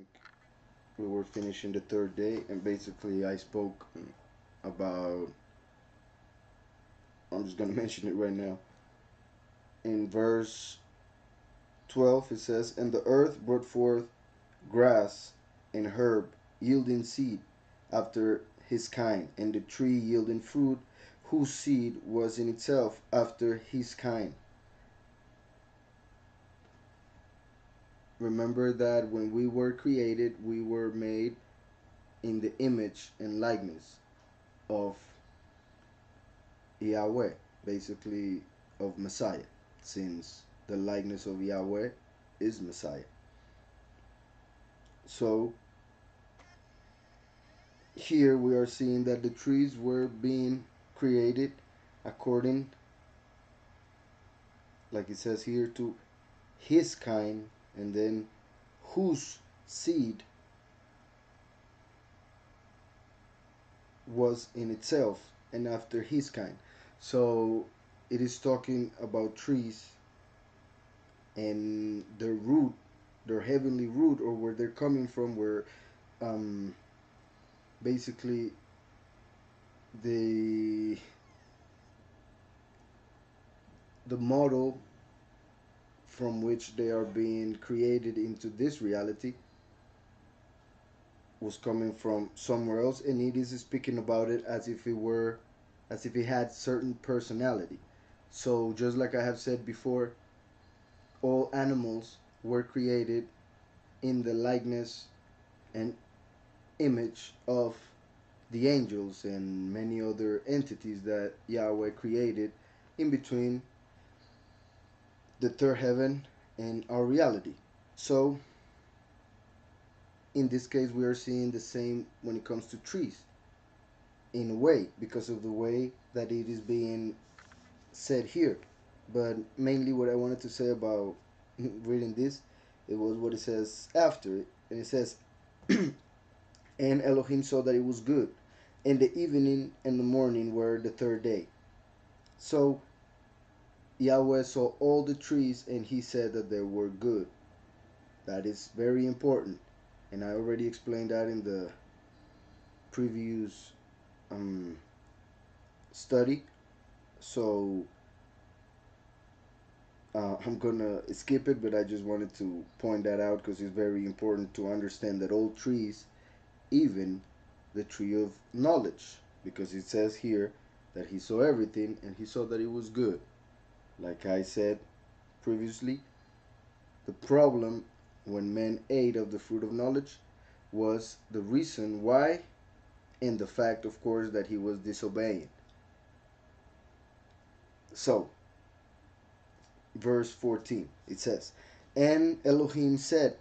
think we were finishing the third day, and basically I spoke about. I'm just gonna mention it right now. In verse 12, it says, "And the earth brought forth grass and herb, yielding seed after his kind, and the tree yielding fruit, whose seed was in itself after his kind." Remember that when we were created, we were made in the image and likeness of Yahweh, basically of Messiah, since the likeness of Yahweh is Messiah. So here we are seeing that the trees were being created according, like it says here, to his kind, and then whose seed was in itself and after his kind. So it is talking about trees and their root, their heavenly root, or where they're coming from, where um, basically the the model from which they are being created into this reality was coming from somewhere else, and it is speaking about it as if it were, as if it had certain personality. So just like I have said before, all animals were created in the likeness and image of the angels and many other entities that Yahweh created in between the third heaven and our reality. So in this case, we are seeing the same when it comes to trees, in a way, because of the way that it is being said here. But mainly, what I wanted to say about reading this, it was what it says after it, and it says, "And Elohim saw that it was good, and the evening and the morning were the third day." So Yahweh saw all the trees, and he said that they were good. That is very important, and I already explained that in the previous um, study. So I'm gonna skip it, but I just wanted to point that out because it's very important to understand that all trees, even the tree of knowledge, because it says here that he saw everything and he saw that it was good. Like I said previously, the problem when men ate of the fruit of knowledge was the reason why, and the fact, of course, that he was disobeying. So, verse 14, it says, "And Elohim said,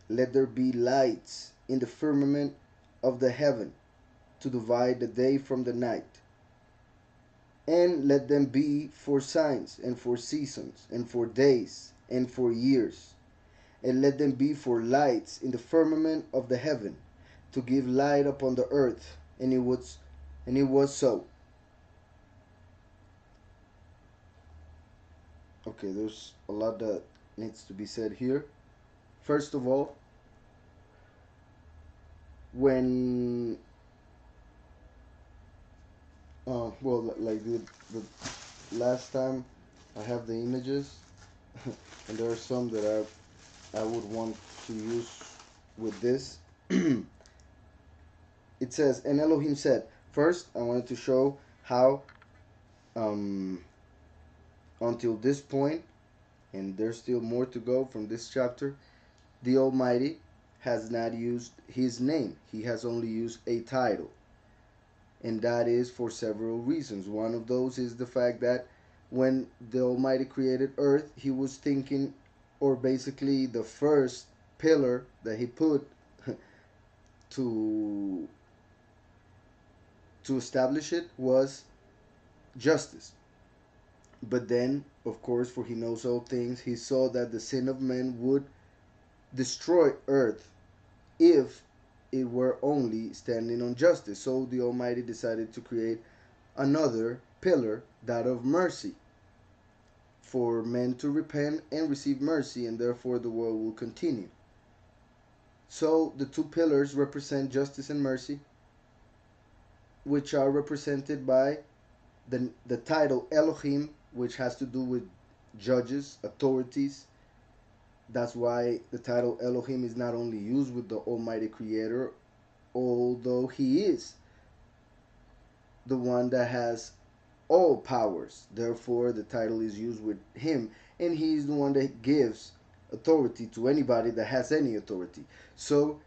Let there be lights in the firmament of the heaven to divide the day from the night, and let them be for signs, and for seasons, and for days, and for years, and let them be for lights in the firmament of the heaven, to give light upon the earth." And it was so. Okay, there's a lot that needs to be said here. First of all, when well, like the last time, I have the images, and there are some that I would want to use with this. It says, "And Elohim said." First, I wanted to show how um, until this point, and there's still more to go from this chapter, the Almighty has not used his name. He has only used a title. And that is for several reasons. One of those is the fact that when the Almighty created earth, he was thinking, or basically the first pillar that he put to establish it was justice. But then, of course, for he knows all things, he saw that the sin of men would destroy earth if it were only standing on justice. So the Almighty decided to create another pillar, that of mercy, for men to repent and receive mercy, and therefore the world will continue. So the two pillars represent justice and mercy, which are represented by the title Elohim, which has to do with judges, authorities. That's why the title Elohim is not only used with the Almighty Creator, although He is the one that has all powers. Therefore, the title is used with Him, and He is the one that gives authority to anybody that has any authority. So,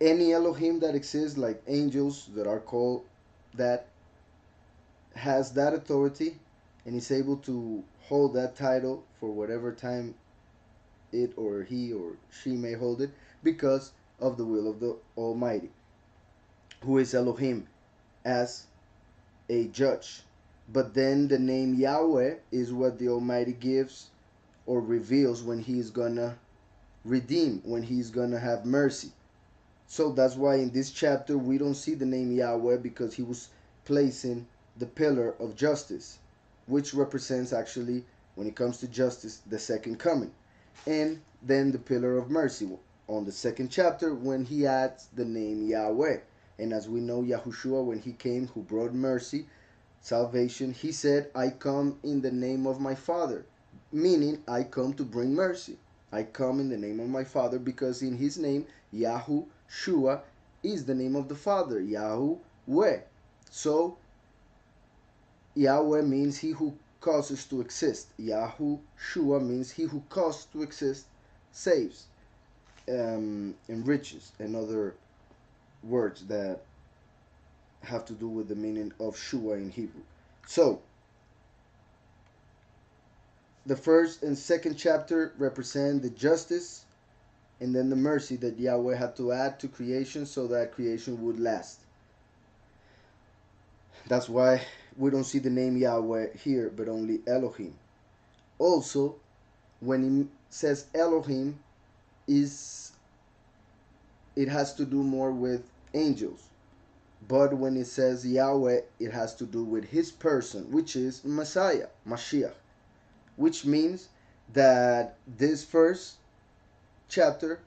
any Elohim that exists, like angels that are called that, has that authority and is able to hold that title for whatever time it or he or she may hold it, because of the will of the Almighty, who is Elohim as a judge. But then the name Yahweh is what the Almighty gives or reveals when He is gonna redeem, when He's gonna have mercy. So that's why in this chapter we don't see the name Yahweh, because He was placing the pillar of justice, which represents actually, when it comes to justice, the second coming. And then the pillar of mercy on the second chapter, when He adds the name Yahweh. And as we know, Yahushua, when He came, who brought mercy, salvation, He said, I come in the name of my Father, meaning I come to bring mercy. I come in the name of my Father, because in His name, Yahushua, is the name of the Father, Yahweh. So Yahweh means He who causes to exist. Yahushua means He who causes to exist, saves, enriches, and other words that have to do with the meaning of Shua in Hebrew. So the first and second chapter represent the justice and then the mercy that Yahweh had to add to creation so that creation would last. That's why we don't see the name Yahweh here, but only Elohim. Also, when He says Elohim, it has to do more with angels. But when it says Yahweh, it has to do with His person, which is Messiah, Mashiach. Which means that this first chapter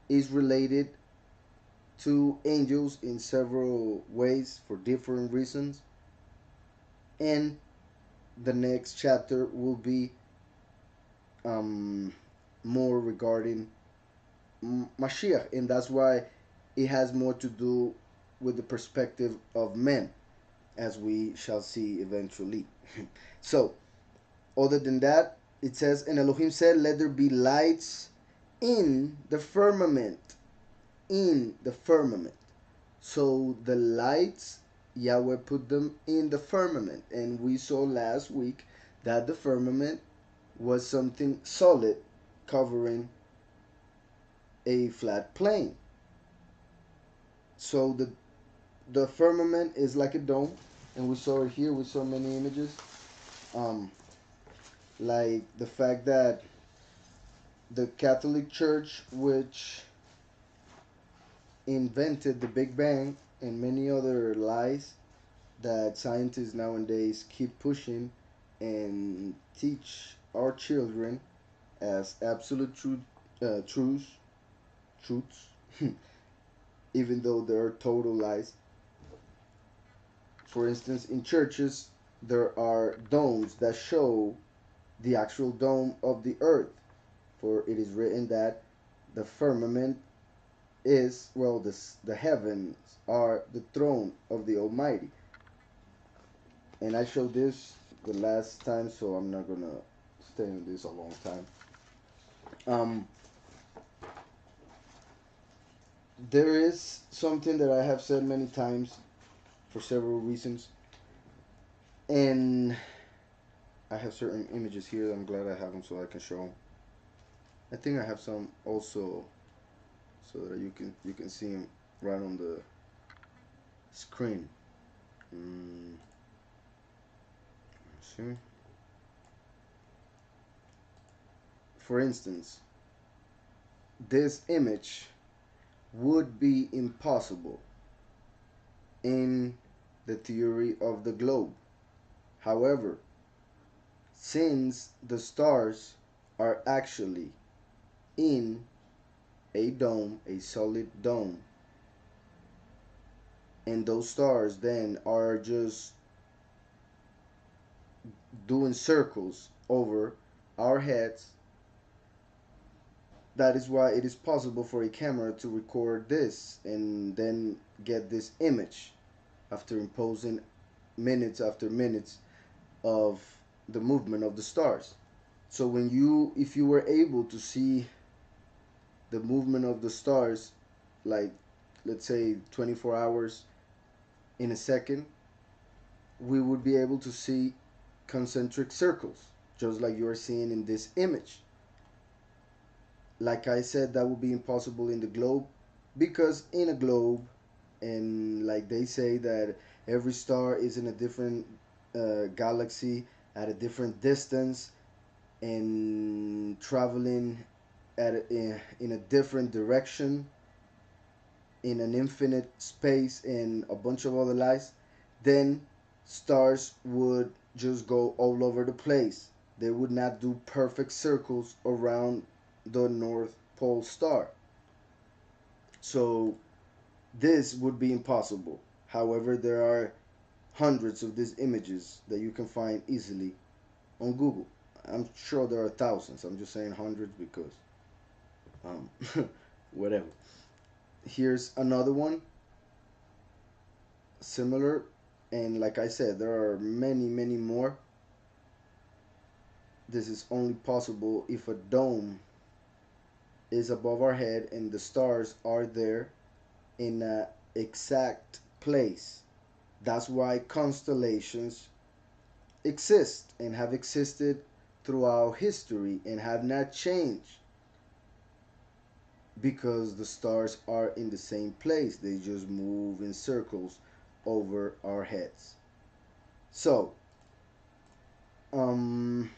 is related to angels in several ways for different reasons. And the next chapter will be more regarding Mashiach, and that's why it has more to do with the perspective of men, as we shall see eventually. So, other than that, it says, and Elohim said, let there be lights in the firmament. In the firmament. So the lights, Yahweh put them in the firmament. And we saw last week that the firmament was something solid covering a flat plane. So the firmament is like a dome, and we saw it here. We saw many images, like the fact that the Catholic Church, which invented the Big Bang and many other lies that scientists nowadays keep pushing and teach our children as absolute truths, even though they are total lies. For instance, in churches, there are domes that show the actual dome of the earth, for it is written that the firmament is, well, the heavens are the throne of the Almighty. And I showed this the last time, so I'm not gonna stay on this a long time. There is something that I have said many times for several reasons, and I have certain images here. I'm glad I have them so I can show them. I think I have some also, so that you can see them right on the screen. See. For instance, this image would be impossible in the theory of the globe. However, since the stars are actually in a dome, a solid dome, and those stars then are just doing circles over our heads, that is why it is possible for a camera to record this and then get this image after imposing minutes after minutes of the movement of the stars. So if you were able to see the movement of the stars, like let's say 24 hours in a second, we would be able to see concentric circles, just like you are seeing in this image. Like I said, that would be impossible in the globe, because in a globe, and like they say that every star is in a different galaxy at a different distance and traveling in a different direction in an infinite space and a bunch of other lies, then stars would just go all over the place. They would not do perfect circles around the North Pole star. So this would be impossible. However, there are hundreds of these images that you can find easily on Google. I'm sure there are thousands. I'm just saying hundreds because um, whatever. Here's another one similar, and like I said, there are many, many more. This is only possible if a dome is above our head and the stars are there in a exact place. That's why constellations exist and have existed throughout history and have not changed, because the stars are in the same place. They just move in circles over our heads. So, um,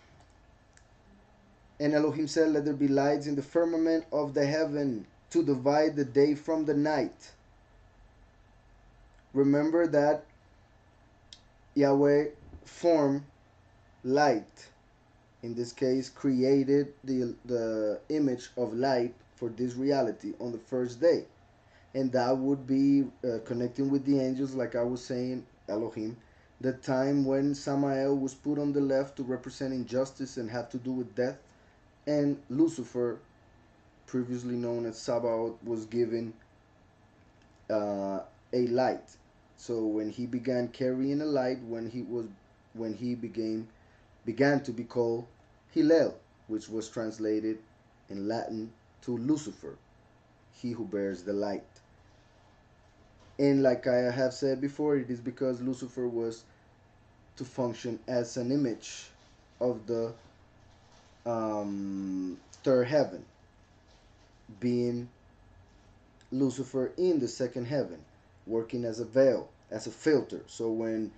and Elohim said, "Let there be lights in the firmament of the heaven to divide the day from the night." Remember that Yahweh formed light, in this case created the image of light for this reality on the first day, and that would be connecting with the angels, like I was saying, Elohim, the time when Samael was put on the left to represent injustice and have to do with death, and Lucifer, previously known as Sabaoth, was given a light. So when he began carrying a light, when he began to be called Hillel, which was translated in Latin to Lucifer, he who bears the light. And like I have said before, it is because Lucifer was to function as an image of the third heaven, being Lucifer in the second heaven, working as a veil, as a filter. So when,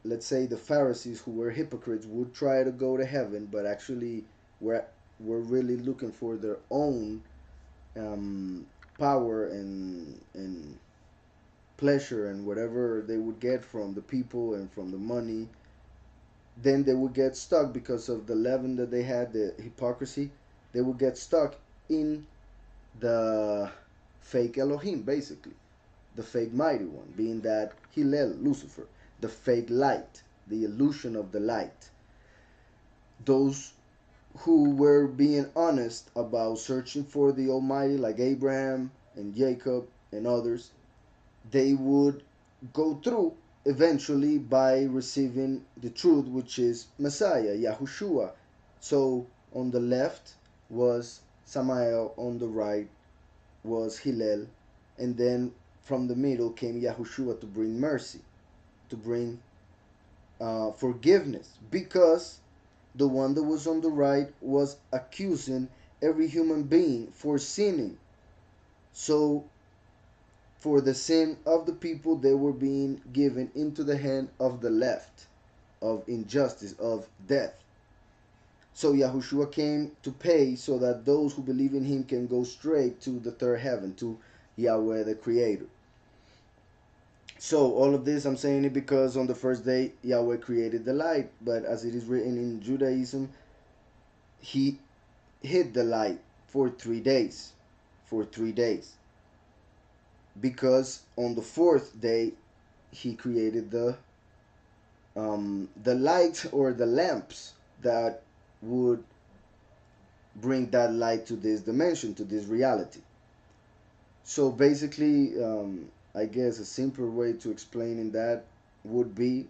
let's say, the Pharisees, who were hypocrites, would try to go to heaven, but actually were really looking for their own power and pleasure and whatever they would get from the people and from the money, then they would get stuck because of the leaven that they had, the hypocrisy. They would get stuck in the fake Elohim, basically, the fake mighty one, being that Hillel, Lucifer, the fake light, the illusion of the light. Those who were being honest about searching for the Almighty, like Abraham and Jacob and others, they would go through eventually by receiving the truth, which is Messiah, Yahushua. So on the left was Samael, on the right was Hillel, and then from the middle came Yahushua to bring mercy, to bring forgiveness, because the one that was on the right was accusing every human being for sinning. So for the sin of the people, they were being given into the hand of the left, of injustice, of death. So Yahushua came to pay so that those who believe in him can go straight to the third heaven, to Yahweh the Creator. So all of this I'm saying it because on the first day Yahweh created the light, but as it is written in Judaism, he hid the light for 3 days for 3 days, because on the fourth day he created the light or the lamps that would bring that light to this dimension, to this reality. So basically, I guess a simpler way to explaining that would be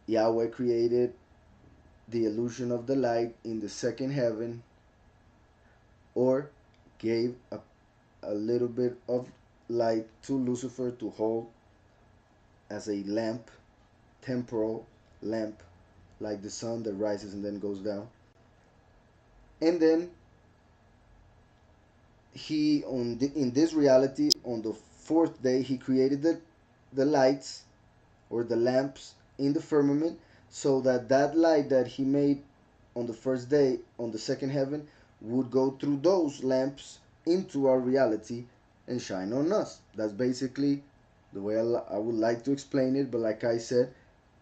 Yahweh created the illusion of the light in the second heaven, or gave a little bit of light to Lucifer to hold as a lamp, temporal lamp, like the sun that rises and then goes down. And then he in this reality, on the fourth day, he created the lights or the lamps in the firmament, so that that light that he made on the first day on the second heaven would go through those lamps into our reality and shine on us. That's basically the way I would like to explain it. But like I said,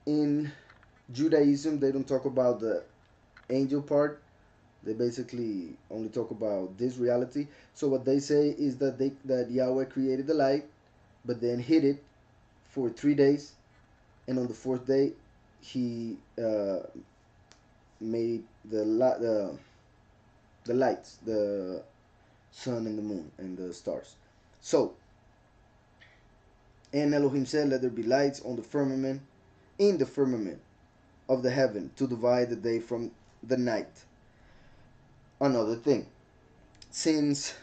in Judaism they don't talk about the angel part. They basically only talk about this reality. So what they say is that Yahweh created the light, but then hid it for 3 days, and on the fourth day he made the lights, the sun and the moon and the stars. So, and Elohim said, "Let there be lights on the firmament, in the firmament of the heaven, to divide the day from the night." Another thing, since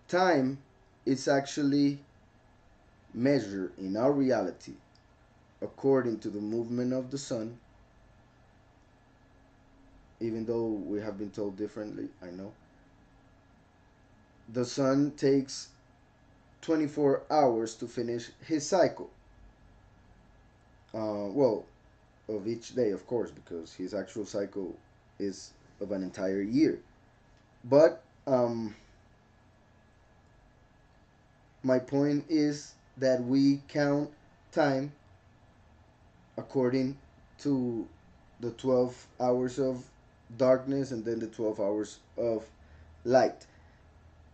time is actually measured in our reality according to the movement of the sun, even though we have been told differently, I know, the sun takes 24 hours to finish his cycle. Well, of each day, of course, because his actual cycle is of an entire year. But my point is that we count time according to the 12 hours of darkness and then the 12 hours of light.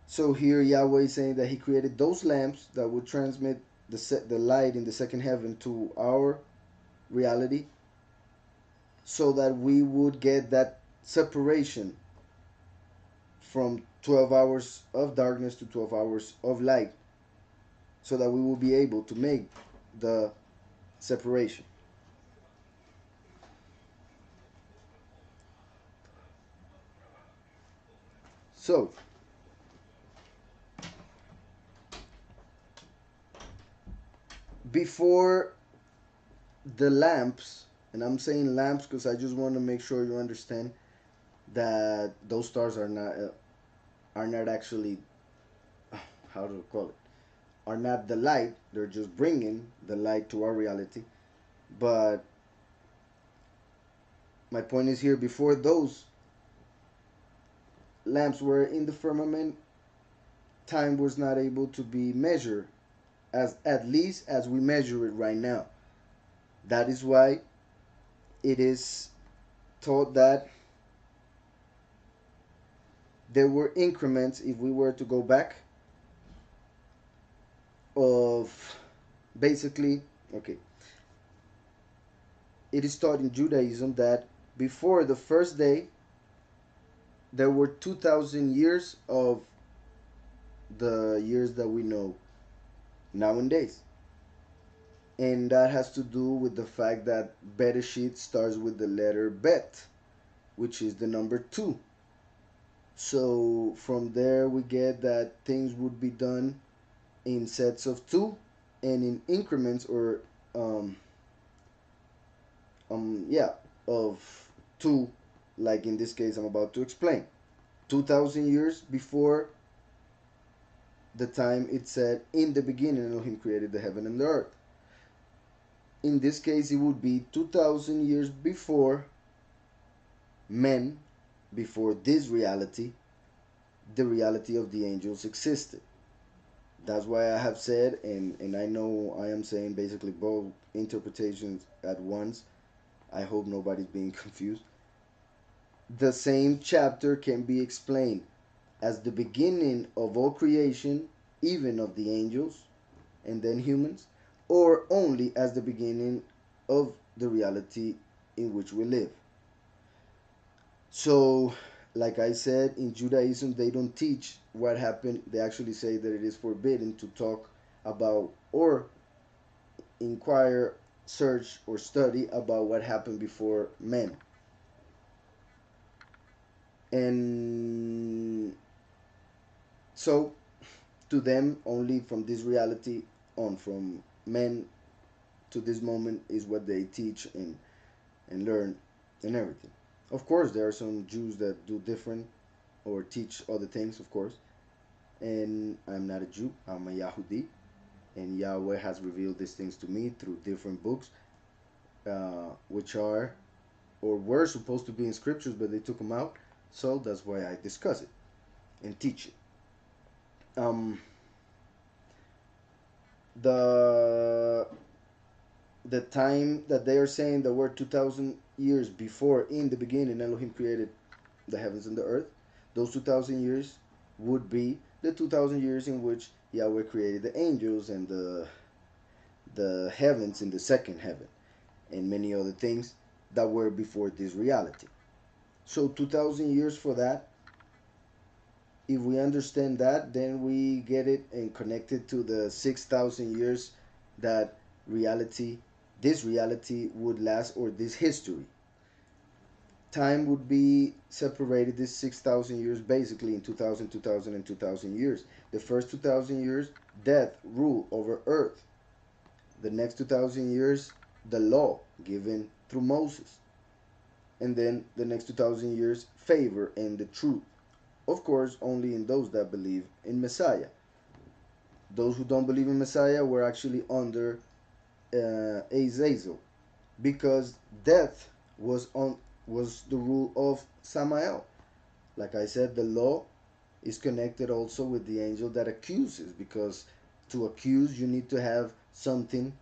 So here Yahweh is saying that he created those lamps that would transmit the light in the second heaven to our reality, so that we would get that separation from 12 hours of darkness to 12 hours of light, so that we will be able to make the separation. So before the lamps, and I'm saying lamps because I just want to make sure you understand that those stars are not actually, how to call it, are not the light. They're just bringing the light to our reality. But my point is here, before those lamps were in the firmament, time was not able to be measured, as at least as we measure it right now. That is why it is taught that there were increments, if we were to go back, of basically, okay, it is taught in Judaism that before the first day there were 2,000 years of the years that we know nowadays. And that has to do with the fact that Bereshit starts with the letter Bet, which is the number 2. So from there we get that things would be done in sets of 2 and in increments, or yeah, of 2, like in this case I'm about to explain. 2,000 years before the time it said, "In the beginning Elohim created the heaven and the earth." In this case it would be 2,000 years before men, before this reality, the reality of the angels existed. That's why I have said, and I know I am saying basically both interpretations at once. I hope nobody's being confused. The same chapter can be explained as the beginning of all creation, even of the angels and then humans, or only as the beginning of the reality in which we live. So, like I said, in Judaism, they don't teach what happened. They actually say that it is forbidden to talk about or inquire, search, or study about what happened before men. And so, to them, only from this reality on, from men to this moment, is what they teach and learn and everything. Of course, there are some Jews that do different or teach other things, of course. And I'm not a Jew, I'm a Yahudi. And Yahweh has revealed these things to me through different books, which are or were supposed to be in scriptures, but they took them out. So that's why I discuss it and teach it. The the time that they are saying that we're 2,000 years before, in the beginning, Elohim created the heavens and the earth. Those 2,000 years would be the 2,000 years in which Yahweh created the angels and the heavens in the second heaven and many other things that were before this reality. So 2,000 years for that. If we understand that, then we get it and connect it to the 6,000 years that this reality would last, or this history. Time would be separated, this 6,000 years, basically in 2,000, 2,000, and 2,000 years. The first 2,000 years, death, rule over earth. The next 2,000 years, the law given through Moses. And then the next 2,000 years, favor and the truth. Of course, only in those that believe in Messiah. Those who don't believe in Messiah were actually under Azazel, because death was the rule of Samael. Like I said, the law is connected also with the angel that accuses, because to accuse you need to have something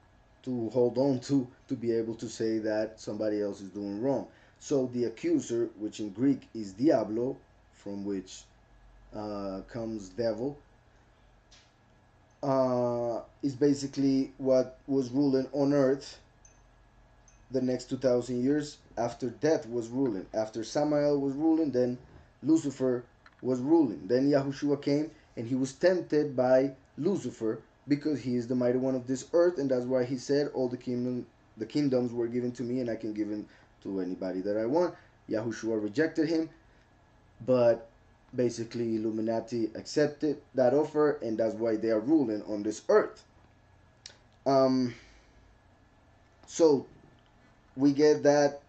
to hold on to be able to say that somebody else is doing wrong. So the accuser, which in Greek is diablo, from which comes devil, is basically what was ruling on earth the next 2,000 years after death was ruling. After Samael was ruling, then Lucifer was ruling. Then Yahushua came and he was tempted by Lucifer, because he is the mighty one of this earth, and that's why he said all the kingdoms were given to me and I can give them to anybody that I want. Yahushua rejected him, but basically Illuminati accepted that offer, and that's why they are ruling on this earth. So we get that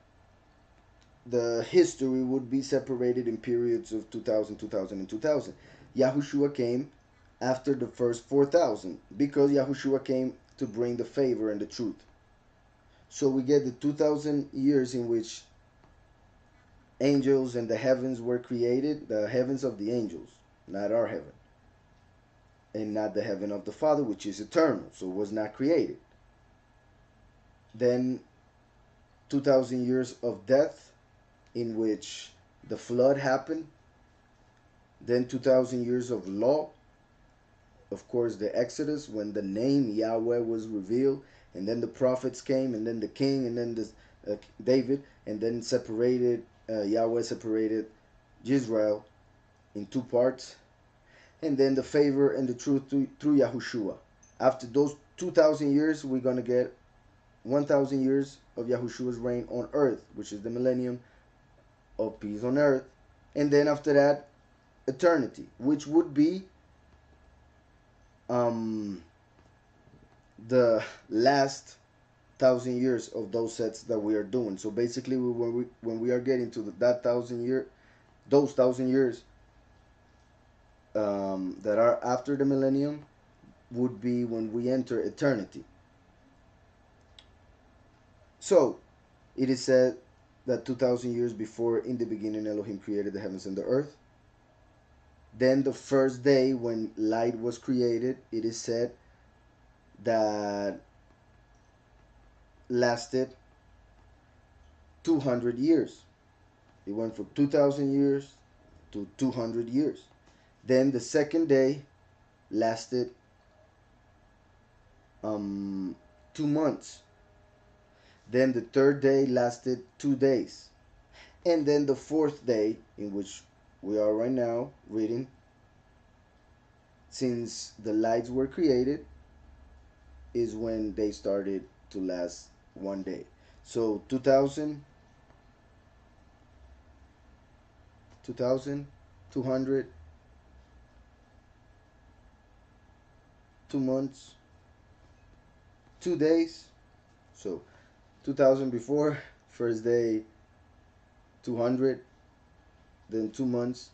the history would be separated in periods of 2,000, 2,000, and 2,000. Yahushua came after the first 4,000, because Yahushua came to bring the favor and the truth. So we get the 2,000 years in which angels and the heavens were created, the heavens of the angels, not our heaven, and not the heaven of the Father, which is eternal, so was not created. Then 2,000 years of death, in which the flood happened. Then 2,000 years of law, of course the Exodus, when the name Yahweh was revealed, and then the prophets came, and then the king, and then David, and then Yahweh separated Israel in two parts, and then the favor and the truth through Yahushua. After those 2,000 years, we're going to get 1,000 years of Yahushua's reign on earth, which is the millennium of peace on earth. And then after that, eternity, which would be the last 1,000 years of those sets that we are doing. So basically, when we are getting to those 1,000 years that are after the millennium, would be when we enter eternity. So it is said that 2,000 years before, in the beginning, Elohim created the heavens and the earth. Then the first day when light was created, it is said that lasted 200 years. It went from 2,000 years to 200 years. Then the second day lasted 2 months. Then the third day lasted 2 days. And then the fourth day, in which we are right now reading, since the lights were created, is when they started to last one day. So 2000, 200, 2 months, 2 days. So 2000 before, first day 200, then 2 months,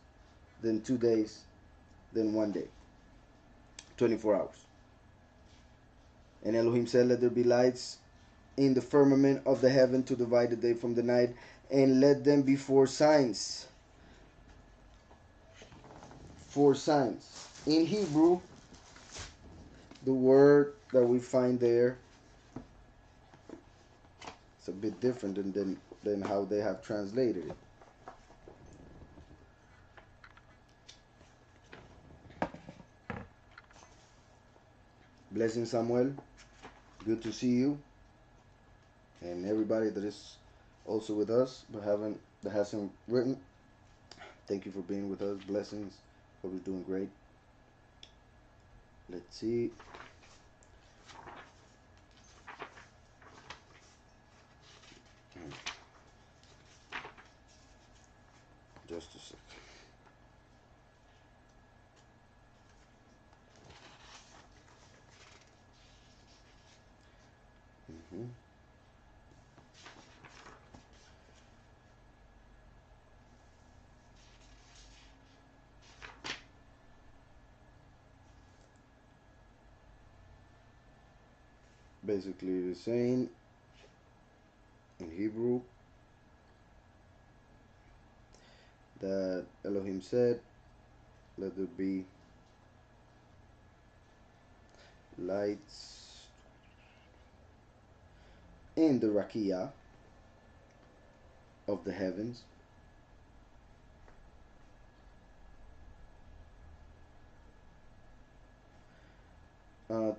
then 2 days, then one day, 24 hours. And Elohim said, let there be lights in the firmament of the heaven to divide the day from the night, and let them be for signs. For signs. In Hebrew, the word that we find there, it's a bit different than how they have translated it. Blessing, Samuel. Good to see you. And everybody that is also with us but hasn't written. Thank you for being with us. Blessings. Hope you're doing great. Let's see. Just a sec. Basically the same in Hebrew that Elohim said, let there be lights in the rakia of the heavens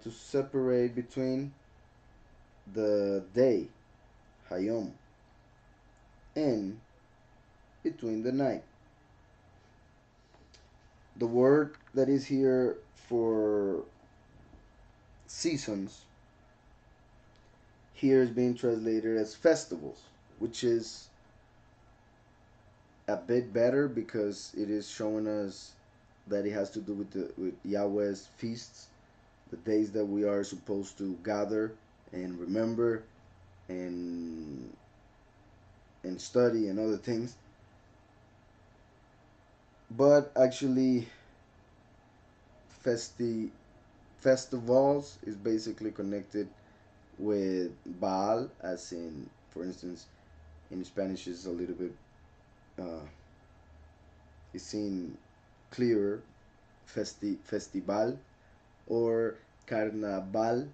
to separate between the day, Hayom, and between the night. The word that is here for seasons here is being translated as festivals, which is a bit better because it is showing us that it has to do with Yahweh's feasts, the days that we are supposed to gather and remember and study and other things. But actually, festivals is basically connected with Baal, as in, for instance, in Spanish is a little bit is seen clearer, festival, or carnaval.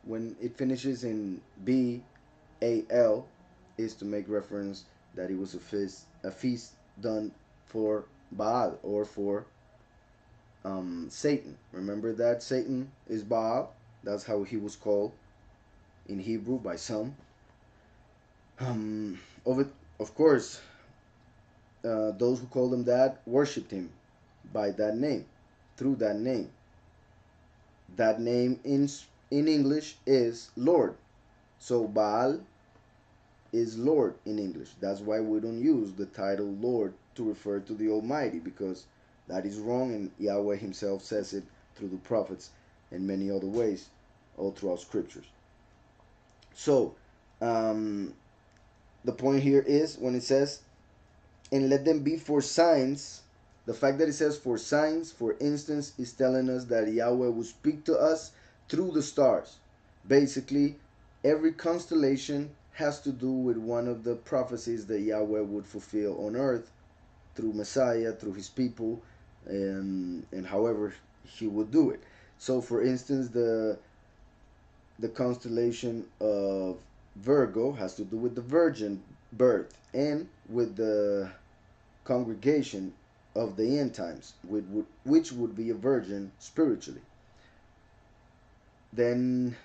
When it finishes in B-A-L, is to make reference that it was a feast done for Baal or for Satan. Remember that Satan is Baal. That's how he was called in Hebrew by some. Of course, those who called him that worshipped him by that name, through that name. That name in English is Lord. So Baal is Lord in English. That's why we don't use the title Lord to refer to the Almighty, because that is wrong, and Yahweh himself says it through the prophets and many other ways all throughout scriptures. So the point here is when it says, and let them be for signs. The fact that it says for signs, for instance, is telling us that Yahweh will speak to us through the stars. Basically, every constellation has to do with one of the prophecies that Yahweh would fulfill on earth through Messiah, through his people, and however he would do it. So, for instance, the constellation of Virgo has to do with the virgin birth and with the congregation of the end times, which would be a virgin spiritually. Then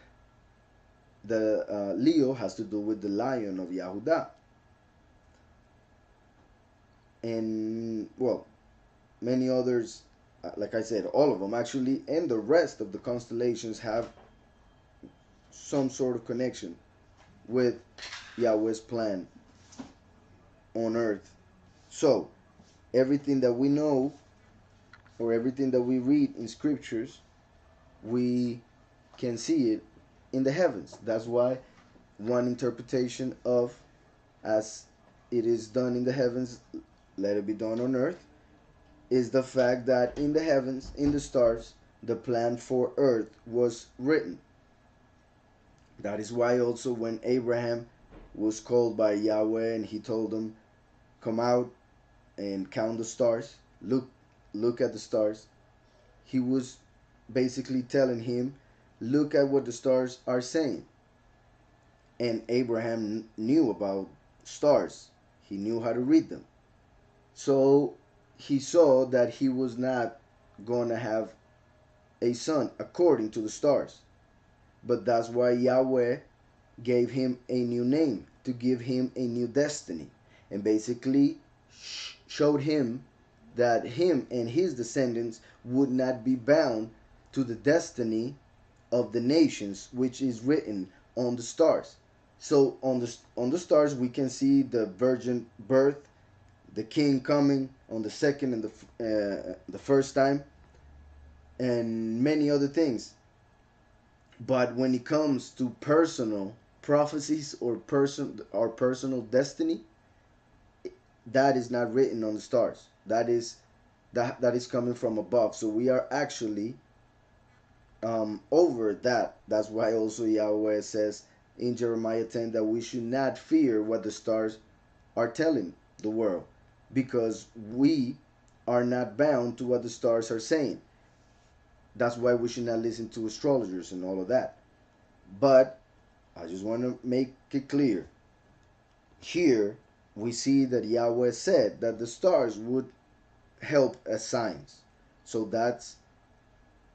the Leo has to do with the lion of Yahudah. And, well, many others, like I said, all of them actually, and the rest of the constellations have some sort of connection with Yahweh's plan on earth. So, everything that we know, or everything that we read in scriptures, we can see it in the heavens. That's why one interpretation of as it is done in the heavens, let it be done on earth, is the fact that in the heavens, in the stars, the plan for earth was written. That is why also when Abraham was called by Yahweh and he told him, come out and count the stars, look at the stars, he was basically telling him, look at what the stars are saying. And Abraham knew about stars. He knew how to read them. So he saw that he was not going to have a son according to the stars. But that's why Yahweh gave him a new name, to give him a new destiny, and basically showed him that him and his descendants would not be bound to the destiny of the nations, which is written on the stars. So on the stars we can see the virgin birth, the king coming on the second and the first time, and many other things. But when it comes to personal prophecies or personal destiny, that is not written on the stars. That is coming from above. So we are actually over that. That's why also Yahweh says in Jeremiah 10 that we should not fear what the stars are telling the world, because we are not bound to what the stars are saying. That's why we should not listen to astrologers and all of that. But I just want to make it clear. Here we see that Yahweh said that the stars would help as signs. So that's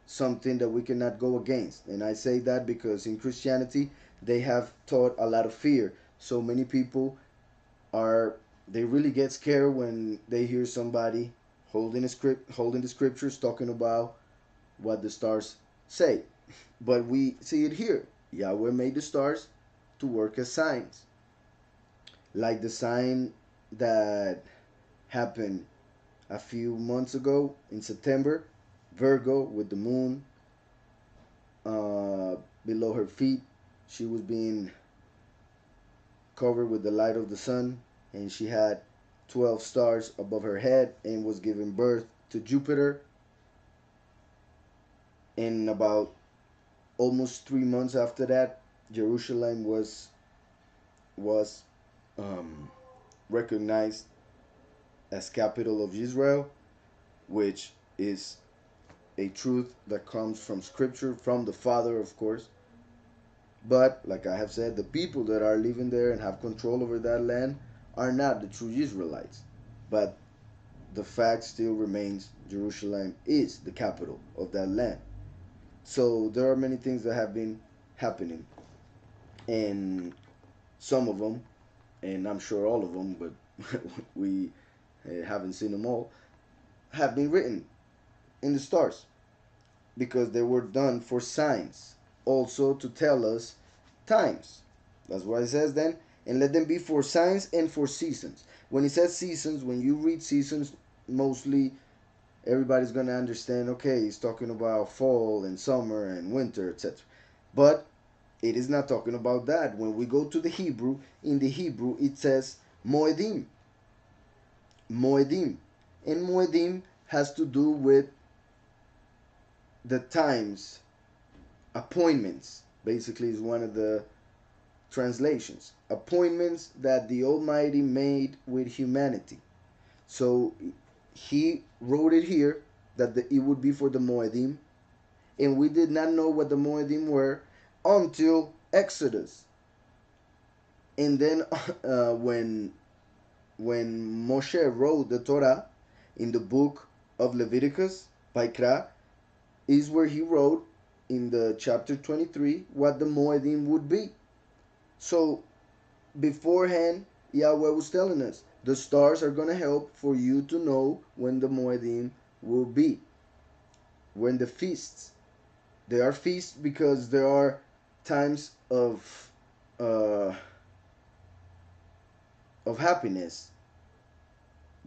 something that we cannot go against. And I say that because in Christianity they have taught a lot of fear. So many people they really get scared when they hear somebody holding the scriptures talking about what the stars say. But we see it here. Yahweh made the stars to work as signs. Like the sign that happened a few months ago in September, Virgo with the moon below her feet. She was being covered with the light of the sun, and she had 12 stars above her head and was giving birth to Jupiter. And about almost 3 months after that, Jerusalem was recognized as capital of Israel, which is a truth that comes from scripture, from the Father, of course. But like I have said, the people that are living there and have control over that land are not the true Israelites. But the fact still remains, Jerusalem is the capital of that land. So there are many things that have been happening, and some of them, and I'm sure all of them, but we haven't seen them all, have been written in the stars, because they were done for signs, also to tell us times. That's why it says then, and let them be for signs and for seasons. When it says seasons, when you read seasons, mostly everybody's going to understand, okay, he's talking about fall and summer and winter, etc. But it is not talking about that. When we go to the Hebrew, in the Hebrew it says moedim. Moedim. And moedim has to do with the times, appointments, basically is one of the translations. Appointments that the Almighty made with humanity. So he wrote it here that it would be for the Moedim, and we did not know what the Moedim were until Exodus. And then when Moshe wrote the Torah, in the book of Leviticus, Vaikra, is where he wrote in the chapter 23 what the Moedim would be. So beforehand, Yahweh was telling us the stars are going to help for you to know when the Moedim will be, when the feasts. They are feasts because there are times uh, of happiness.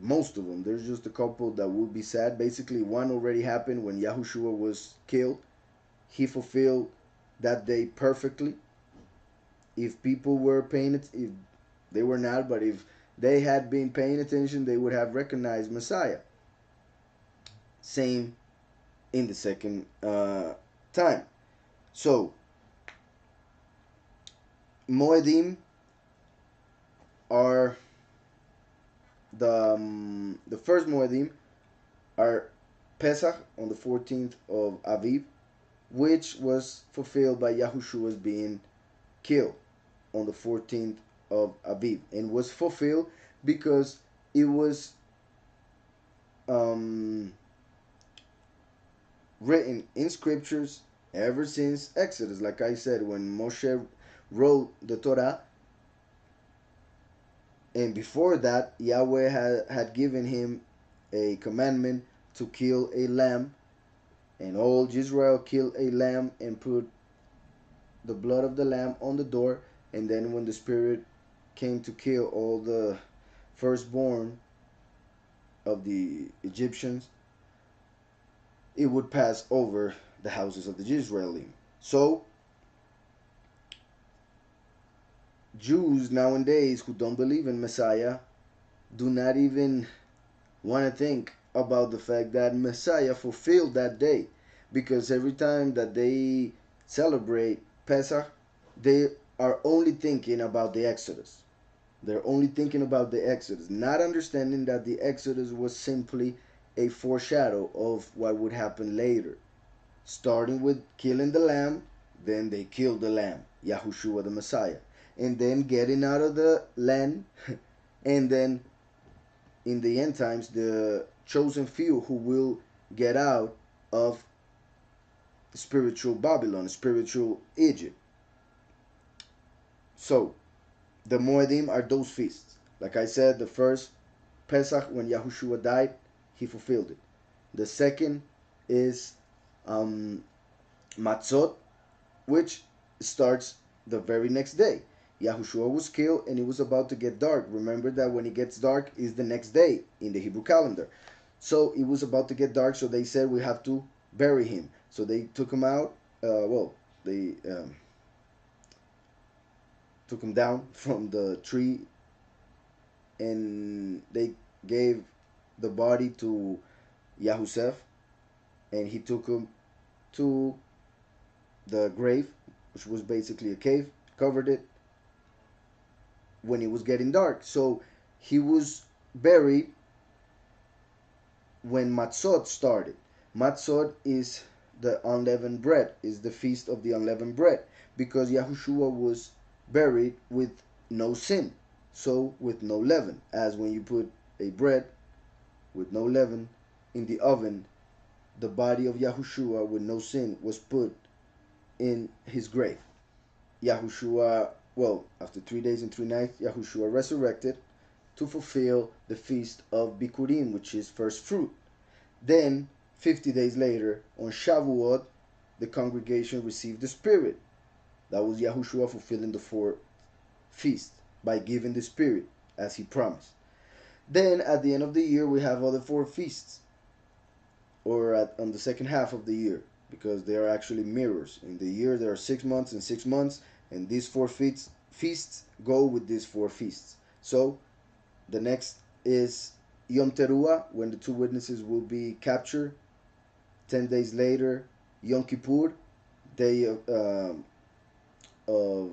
Most of them. There's just a couple that will be sad. Basically, one already happened when Yahushua was killed. He fulfilled that day perfectly. If people were paying it, if they were not, but if they had been paying attention, they would have recognized Messiah. Same in the second time. So Moedim are the first Moedim are Pesach on the 14th of Aviv, which was fulfilled by Yahushua's being killed on the 14th of Aviv, and was fulfilled because it was written in scriptures ever since Exodus. Like I said, when Moshe wrote the Torah, and before that, Yahweh had given him a commandment to kill a lamb, and all Israel killed a lamb and put the blood of the lamb on the door. And then when the Spirit came to kill all the firstborn of the Egyptians, it would pass over the houses of the Israelim. So Jews nowadays who don't believe in Messiah do not even want to think about the fact that Messiah fulfilled that day, because every time that they celebrate Pesach, they are only thinking about the Exodus. They're only thinking about the Exodus, not understanding that the Exodus was simply a foreshadow of what would happen later. Starting with killing the lamb, then they killed the lamb, Yahushua the Messiah, and then getting out of the land, and then in the end times, the chosen few who will get out of spiritual Babylon, spiritual Egypt. So, the Moedim are those feasts. Like I said, the first, Pesach, when Yahushua died, he fulfilled it. The second is Matzot, which starts the very next day. Yahushua was killed and it was about to get dark. Remember that when it gets dark is the next day in the Hebrew calendar. So it was about to get dark, so they said we have to bury him. So they took him out. They took him down from the tree, and they gave the body to Yahusef, and he took him to the grave, which was basically a cave, covered it when it was getting dark. So he was buried when Matzot started. Matzot is the unleavened bread, is the feast of the unleavened bread, because Yahushua was buried with no sin, so with no leaven. As when you put a bread with no leaven in the oven, the body of Yahushua with no sin was put in his grave. Yahushua, after 3 days and 3 nights, Yahushua resurrected to fulfill the feast of Bikurim, which is first fruit. Then, 50 days later, on Shavuot, the congregation received the Spirit. That was Yahushua fulfilling the fourth feast by giving the Spirit, as he promised. Then, at the end of the year, we have other four feasts, or on the second half of the year, because they are actually mirrors. In the year, there are 6 months and 6 months, and these four feasts go with these four feasts. So, the next is Yom Teruah, when the two witnesses will be captured. 10 days later, Yom Kippur, day of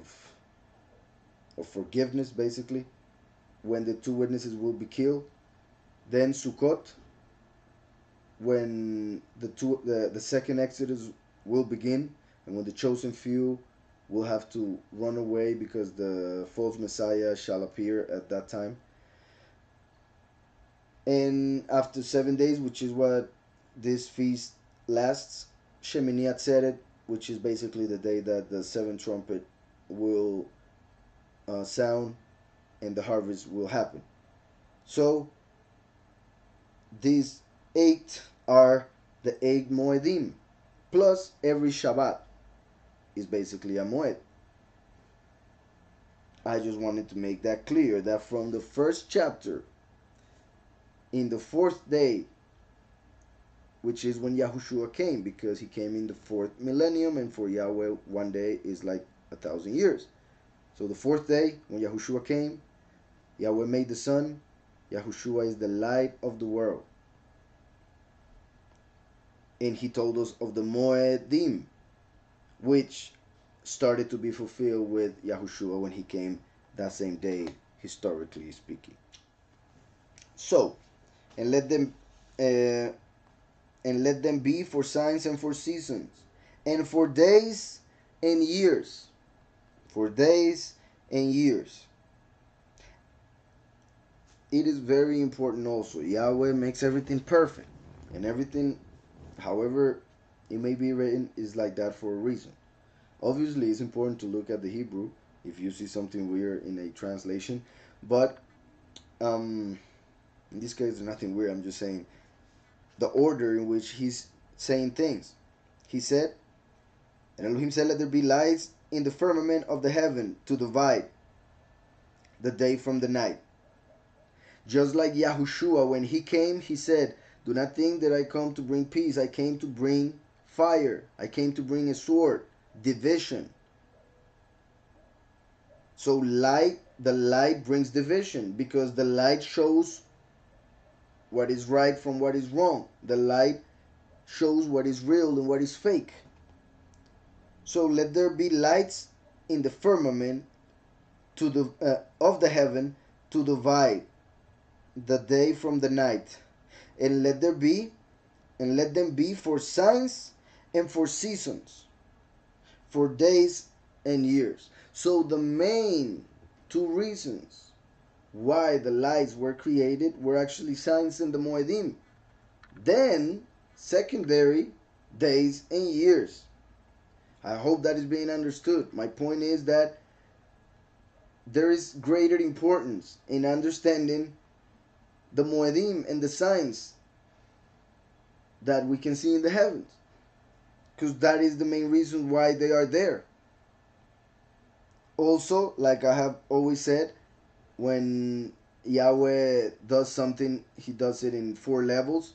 forgiveness, basically, when the two witnesses will be killed. Then Sukkot, when the second Exodus will begin, and when the chosen few will have to run away because the false Messiah shall appear at that time. And after 7 days, which is what this feast lasts, Shemini Atzeret, which is basically the day that the seventh trumpet will sound and the harvest will happen. So these eight are the eight Moedim, plus every Shabbat is basically a Moed. I just wanted to make that clear that from the first chapter, in the fourth day, which is when Yahushua came, because he came in the fourth millennium, and for Yahweh, one day is like 1,000 years. So the fourth day, when Yahushua came, Yahweh made the sun. Yahushua is the light of the world. And he told us of the Moedim, which started to be fulfilled with Yahushua when he came that same day, historically speaking. So, and let them be for signs and for seasons, and for days and years. For days and years. It is very important also. Yahweh makes everything perfect, and everything, however it may be written, is like that for a reason. Obviously, it's important to look at the Hebrew if you see something weird in a translation, but in this case, there's nothing weird. I'm just saying the order in which he's saying things. He said, and Elohim said, let there be lights in the firmament of the heaven to divide the day from the night. Just like Yahushua, when he came, he said, do not think that I come to bring peace. I came to bring fire. I came to bring a sword, division. So the light brings division, because the light shows what is right from what is wrong. The light shows what is real and what is fake. So let there be lights in the firmament of the heaven to divide the day from the night, and let them be for signs and for seasons, for days and years. So the main two reasons why the lights were created were actually signs and the Moedim. Then secondary, days and years. I hope that is being understood. My point is that there is greater importance in understanding the Moedim and the signs that we can see in the heavens, because that is the main reason why they are there. Also, like I have always said, when Yahweh does something, he does it in 4 levels.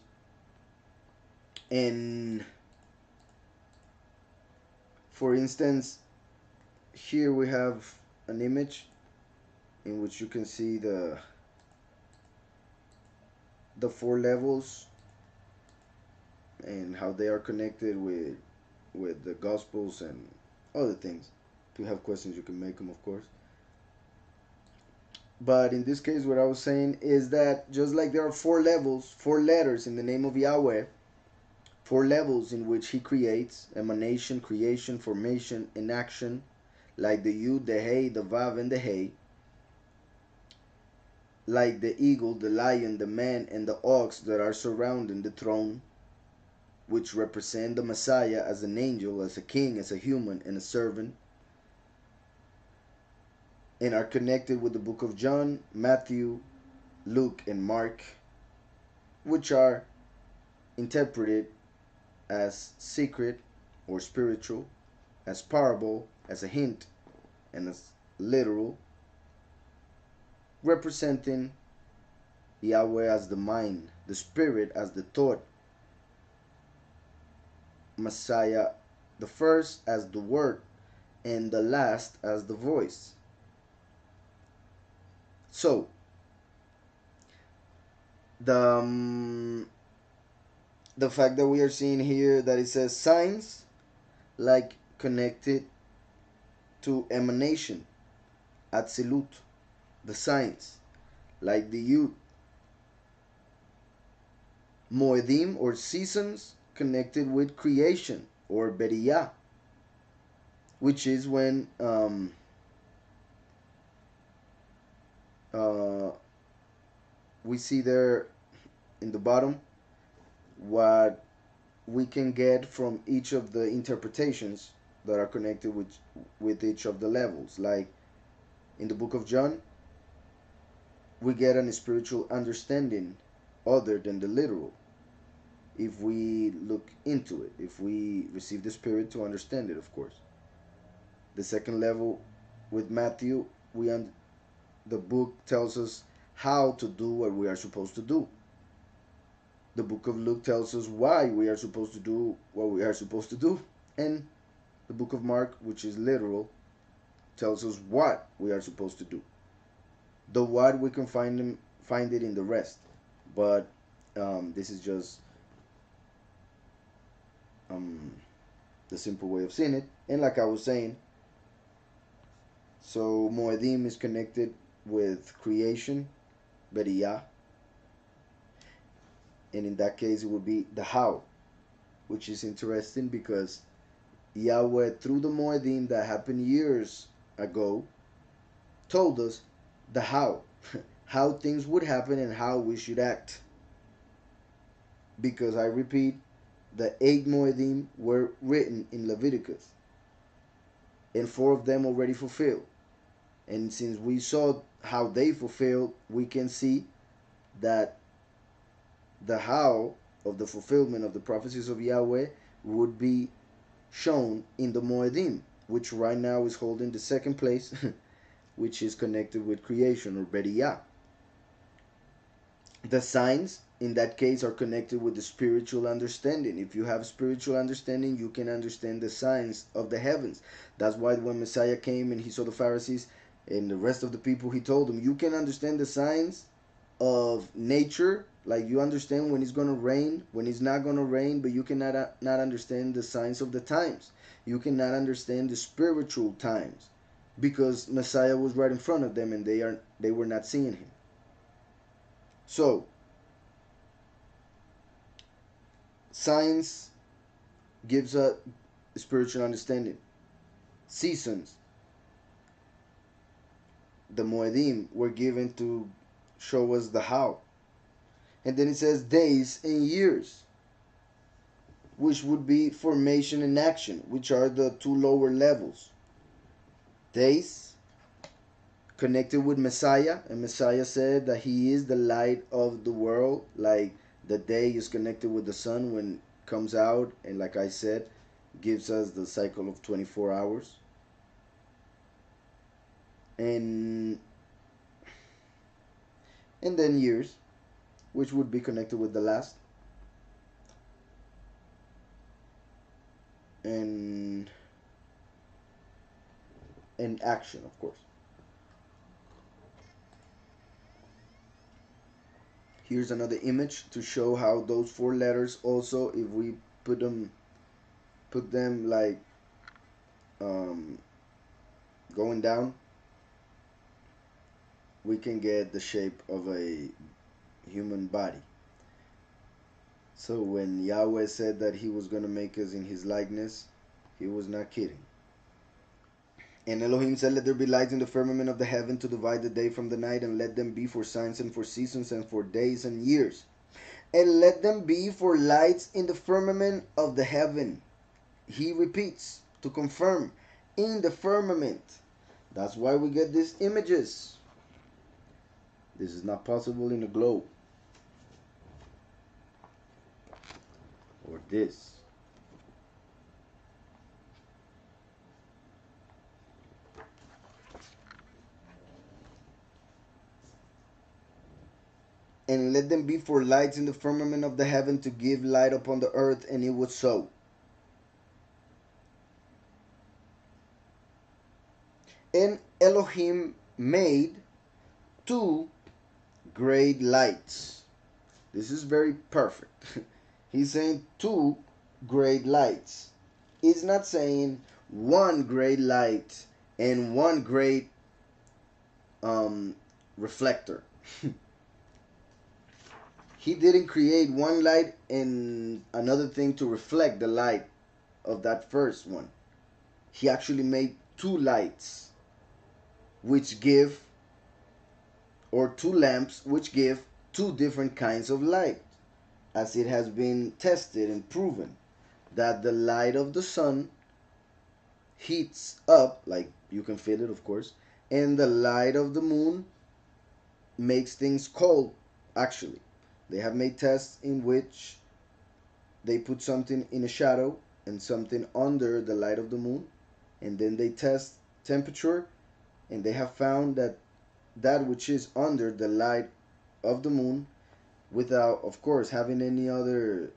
And for instance, here we have an image in which you can see the 4 levels and how they are connected with the Gospels and other things. If you have questions, you can make them, of course. But in this case, what I was saying is that just like there are 4 levels, 4 letters in the name of Yahweh, 4 levels in which he creates: emanation, creation, formation, and action, like the Yud, the Hey, the Vav, and the Hey, like the eagle, the lion, the man, and the ox that are surrounding the throne, which represent the Messiah as an angel, as a king, as a human, and a servant, and are connected with the book of John, Matthew, Luke, and Mark, which are interpreted as secret or spiritual, as parable, as a hint, and as literal, representing Yahweh as the mind, the spirit as the thought, Messiah the first as the word, and the last as the voice. So the fact that we are seeing here that it says signs, like connected to emanation, Atzilut, the signs, like the Yud. Moedim, or seasons, connected with creation, or Beriyah, which is when we see there in the bottom what we can get from each of the interpretations that are connected with each of the levels. Like in the book of John, we get a spiritual understanding other than the literal if we look into it, if we receive the Spirit to understand it, of course. The second level with Matthew, the book tells us how to do what we are supposed to do. The book of Luke tells us why we are supposed to do what we are supposed to do. And the book of Mark, which is literal, tells us what we are supposed to do. The what, we can find it in the rest. But this is just the simple way of seeing it. And like I was saying, so Moedim is connected with creation, Beriyah. And in that case, it would be the how, which is interesting because Yahweh, through the Moedim that happened years ago, told us the how, how things would happen and how we should act. Because I repeat, the 8 Moedim were written in Leviticus, and 4 of them already fulfilled. And since we saw how they fulfilled, we can see that the how of the fulfillment of the prophecies of Yahweh would be shown in the Moedim, which right now is holding the second place, which is connected with creation, or Beriyah. The signs in that case are connected with the spiritual understanding. If you have spiritual understanding, you can understand the signs of the heavens. That's why when Messiah came and he saw the Pharisees and the rest of the people, he told them, you can understand the signs of nature, like you understand when it's going to rain, when it's not going to rain, but you cannot not understand the signs of the times. You cannot understand the spiritual times because Messiah was right in front of them and they were not seeing him. So science gives a spiritual understanding. Seasons, the Moedim, were given to show us the how. And then it says days and years, which would be formation and action, which are the 2 lower levels. Days, connected with Messiah, and Messiah said that he is the light of the world. Like the day is connected with the sun when it comes out, and like I said, gives us the cycle of 24 hours. And then years, which would be connected with the last. And action, of course. Here's another image to show how those 4 letters also, if we put them like going down, we can get the shape of a human body. So when Yahweh said that he was going to make us in his likeness, he was not kidding. And Elohim said, let there be lights in the firmament of the heaven to divide the day from the night, and let them be for signs and for seasons and for days and years. And let them be for lights in the firmament of the heaven. He repeats to confirm, in the firmament. That's why we get these images. This is not possible in a globe. Or this. And let them be for lights in the firmament of the heaven to give light upon the earth, and it was so. And Elohim made 2 great lights. This is very perfect. He's saying 2 great lights. He's not saying 1 great light and 1 great reflector. He didn't create 1 light and another thing to reflect the light of that first one. He actually made 2 lights, which give, or 2 lamps, which give 2 different kinds of light. as it has been tested and proven that the light of the sun heats up, like you can feel it, of course, and the light of the moon makes things cold. Actually, they have made tests in which they put something in a shadow and something under the light of the moon, and then they test temperature, and they have found that that which is under the light of the moon, without of course having any other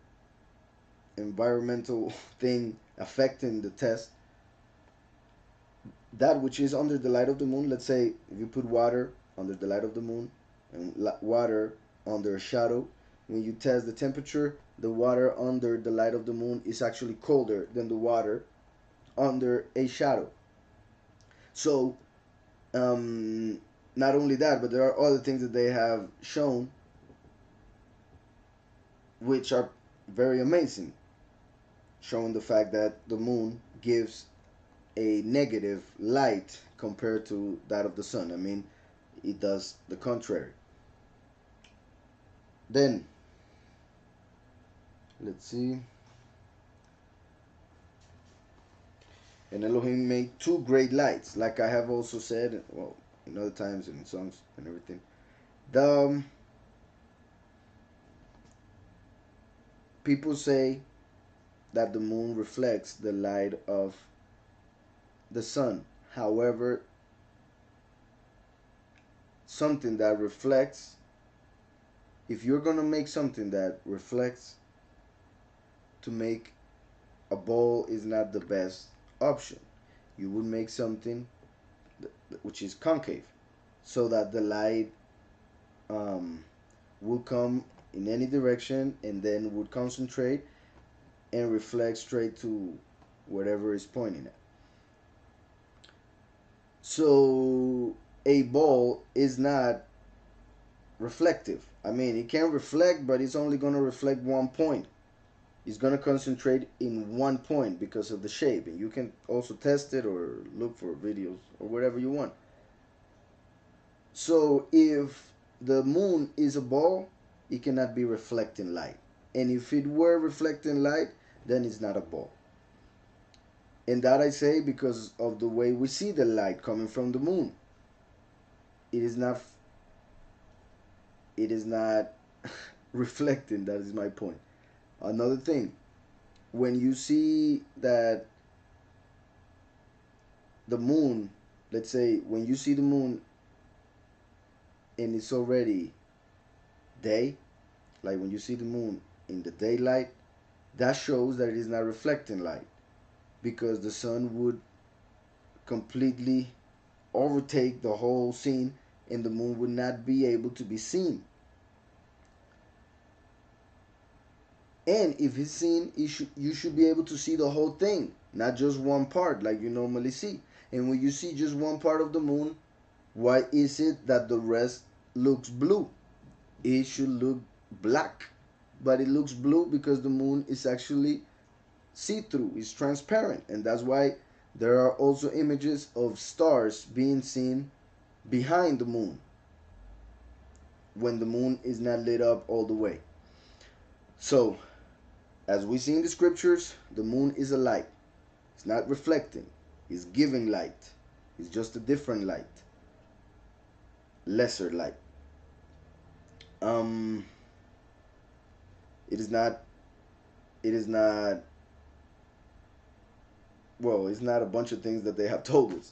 environmental thing affecting the test, that which is under the light of the moon, let's say if you put water under the light of the moon and water under a shadow, when you test the temperature, the water under the light of the moon is actually colder than the water under a shadow. So not only that, but there are other things that they have shown which are very amazing, showing the fact that the moon gives a negative light compared to that of the sun. I mean, it does the contrary. Then, let's see. And Elohim made two great lights, like I have also said, well, in other times and in songs and everything. The people say that the moon reflects the light of the sun. However, something that reflects, if you're going to make something that reflects, to make a ball is not the best option. You would make something which is concave, so that the light will come in any direction and then would concentrate and reflect straight to whatever is pointing at. So a ball is not reflective. I mean, it can reflect, but it's only going to reflect one point. It's going to concentrate in one point because of the shape. And you can also test it or look for videos or whatever you want. So if the moon is a ball, it cannot be reflecting light. And if it were reflecting light, then it's not a ball. And that I say because of the way we see the light coming from the moon. It is not reflecting. That is my point. Another thing, when you see that the moon, let's say when you see the moon and it's already day, like when you see the moon in the daylight, that shows that it is not reflecting light, because the sun would completely overtake the whole scene and the moon would not be able to be seen. And if it's seen, you should be able to see the whole thing, not just one part like you normally see. And when you see just one part of the moon, why is it that the rest looks blue? It should look black, but it looks blue because the moon is actually see-through, it's transparent. And that's why there are also images of stars being seen behind the moon when the moon is not lit up all the way. So as we see in the scriptures, the moon is a light. It's not reflecting, it's giving light. It's just a different light, lesser light. It is not well, it's not a bunch of things that they have told us.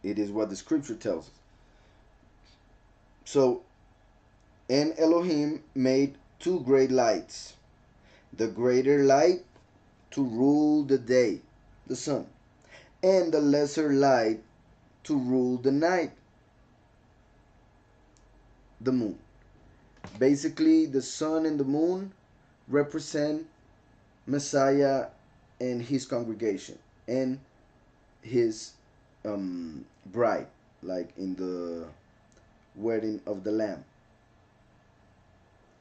It is what the scripture tells us. So, and Elohim made two great lights. The greater light to rule the day, the sun, and the lesser light to rule the night, the moon. Basically, the sun and the moon represent Messiah and his congregation and his bride, like in the wedding of the Lamb.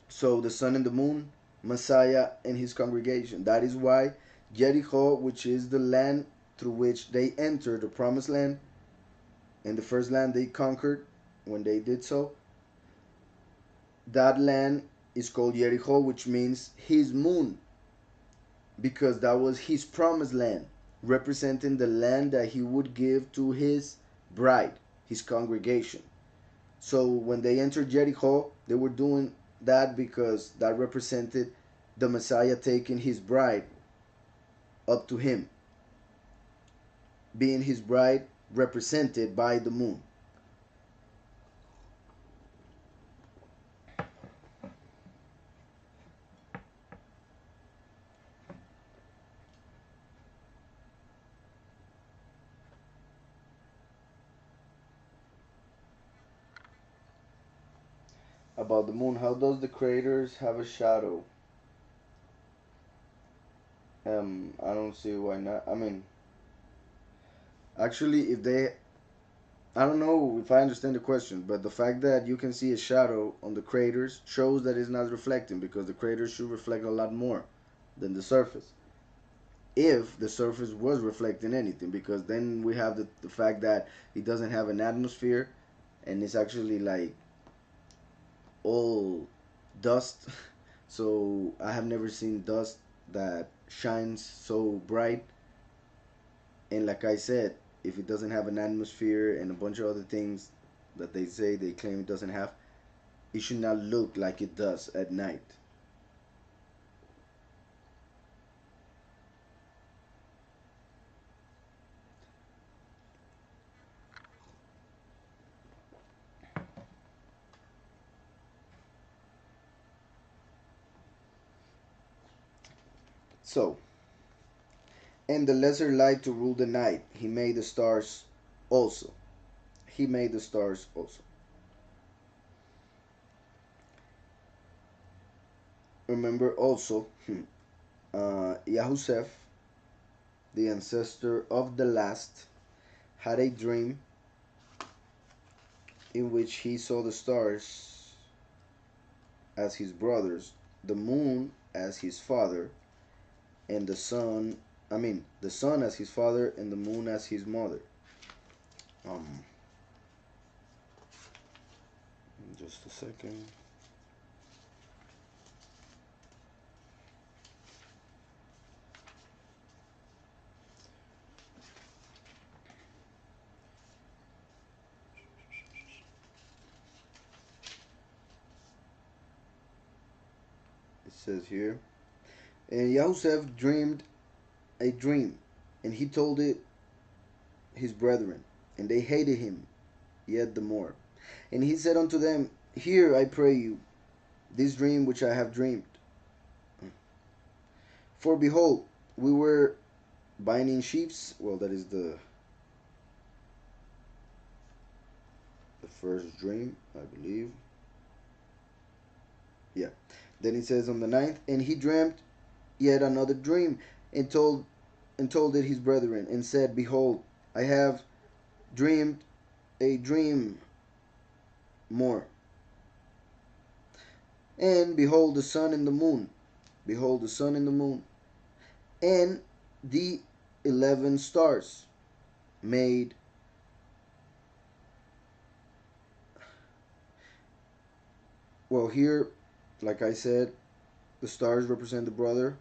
So the sun and the moon, Messiah and his congregation. That is why Jericho, which is the land through which they entered the promised land, and the first land they conquered when they did so, that land is called Jericho, which means his moon, because that was his promised land, representing the land that he would give to his bride, his congregation. So when they entered Jericho, they were doing that because that represented the Messiah taking his bride up to him, being his bride represented by the moon. About the moon, how does the craters have a shadow? I don't see why not. I mean, actually, if they, I don't know if I understand the question, but the fact that you can see a shadow on the craters shows that it's not reflecting, because the craters should reflect a lot more than the surface. If the surface was reflecting anything, because then we have the fact that it doesn't have an atmosphere, and it's actually like all dust. So I have never seen dust that shines so bright. And like I said, if it doesn't have an atmosphere and a bunch of other things that they claim it doesn't have, it should not look like it does at night. So, and the lesser light to rule the night, he made the stars also. He made the stars also. Remember also, Yahusef, the ancestor of the last, had a dream in which he saw the stars as his brothers, the moon as his father, and the sun as his father and the moon as his mother. Um, just a second. It says here, and Yahusef dreamed a dream, and he told it his brethren, and they hated him yet the more. And he said unto them, hear, I pray you, this dream which I have dreamed. For behold, we were binding sheaves. Well, that is the first dream, I believe. Yeah. Then it says on the ninth, and he dreamt yet another dream, and told it his brethren, and said, behold, I have dreamed a dream more. And behold the sun and the moon. Behold the sun and the moon. And the 11 stars made well here, like I said, the stars represent the brothers,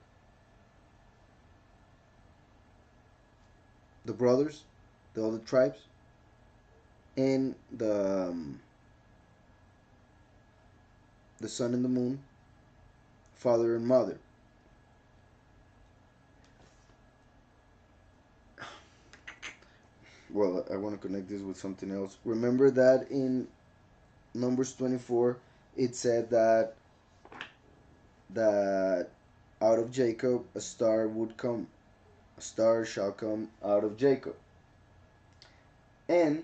the other tribes, and the sun and the moon, father and mother. Well, I want to connect this with something else. Remember that in Numbers 24, it said that out of Jacob a star would come. A star shall come out of Jacob. And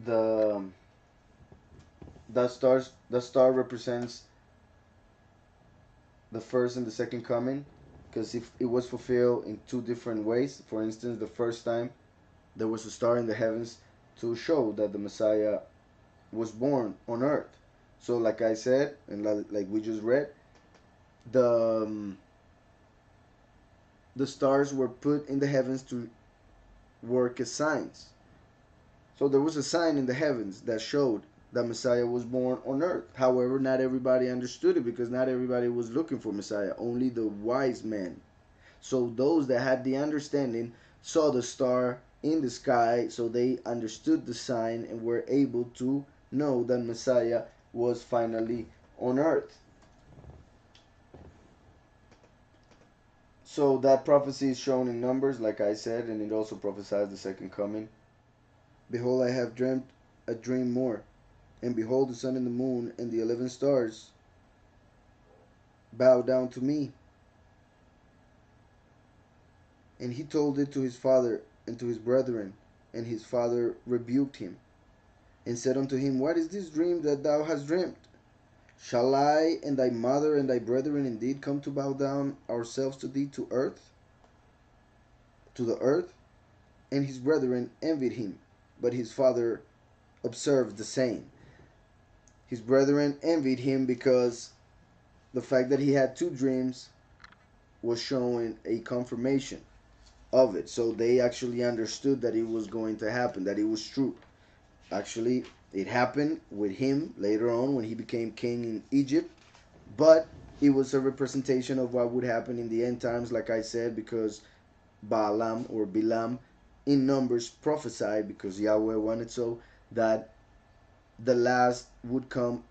the the star represents the first and the second coming, because if it was fulfilled in two different ways. For instance, the first time there was a star in the heavens to show that the Messiah was born on earth. So like I said, and like we just read, the the stars were put in the heavens to work as signs. So there was a sign in the heavens that showed that Messiah was born on earth. However, not everybody understood it because not everybody was looking for Messiah. Only the wise men. So those that had the understanding saw the star in the sky, so they understood the sign and were able to know that Messiah was finally on earth. So that prophecy is shown in Numbers, like I said, and it also prophesies the second coming. Behold, I have dreamt a dream more, and behold, the sun and the moon and the 11 stars bow down to me. And he told it to his father and to his brethren, and his father rebuked him, and said unto him, What is this dream that thou hast dreamt? Shall I and thy mother and thy brethren indeed come to bow down ourselves to thee to earth? To the earth? And his brethren envied him, but his father observed the same. His brethren envied him because the fact that he had two dreams was showing a confirmation of it. So they actually understood that it was going to happen, that it was true. Actually, it happened with him later on when he became king in Egypt, but it was a representation of what would happen in the end times, like I said, because Balaam or Bilam in Numbers prophesied, because Yahweh wanted so, that the last would come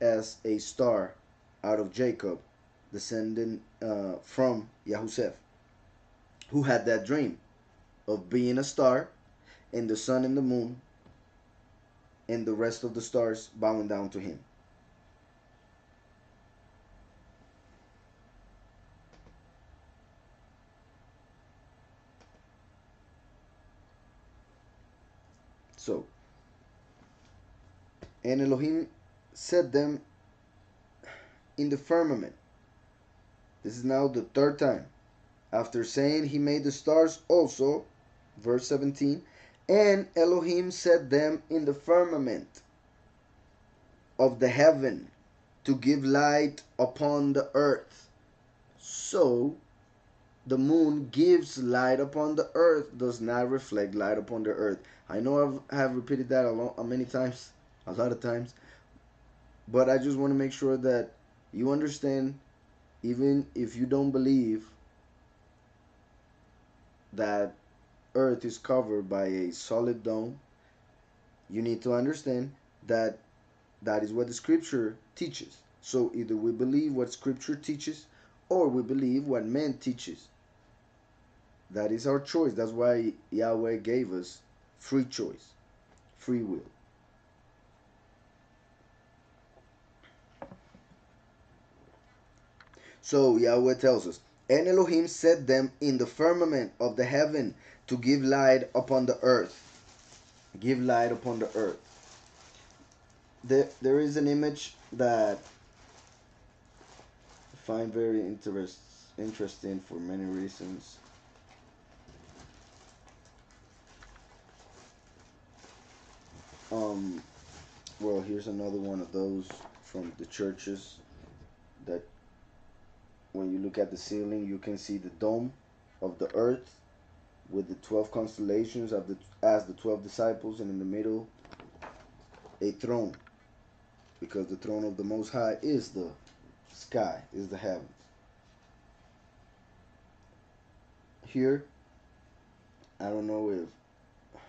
as a star out of Jacob, descending from Yahusef, who had that dream of being a star and the sun and the moon and the rest of the stars bowing down to him. So, and Elohim set them in the firmament. This is now the third time. After saying he made the stars also, verse 17, and Elohim set them in the firmament of the heaven to give light upon the earth. So, the moon gives light upon the earth, does not reflect light upon the earth. I know I have repeated that many times, a lot of times, but I just want to make sure that you understand, even if you don't believe that earth is covered by a solid dome, you need to understand that that is what the scripture teaches. So either we believe what scripture teaches or we believe what man teaches. That is our choice. That's why Yahweh gave us free choice, free will. So Yahweh tells us, and Elohim set them in the firmament of the heaven to give light upon the earth. Give light upon the earth. There is an image that I find very interesting for many reasons. Well, here's another one of those from the churches that when you look at the ceiling, you can see the dome of the earth with the 12 constellations of as the 12 disciples, and in the middle a throne, because the throne of the Most High is the sky, is the heavens. Here, I don't know if,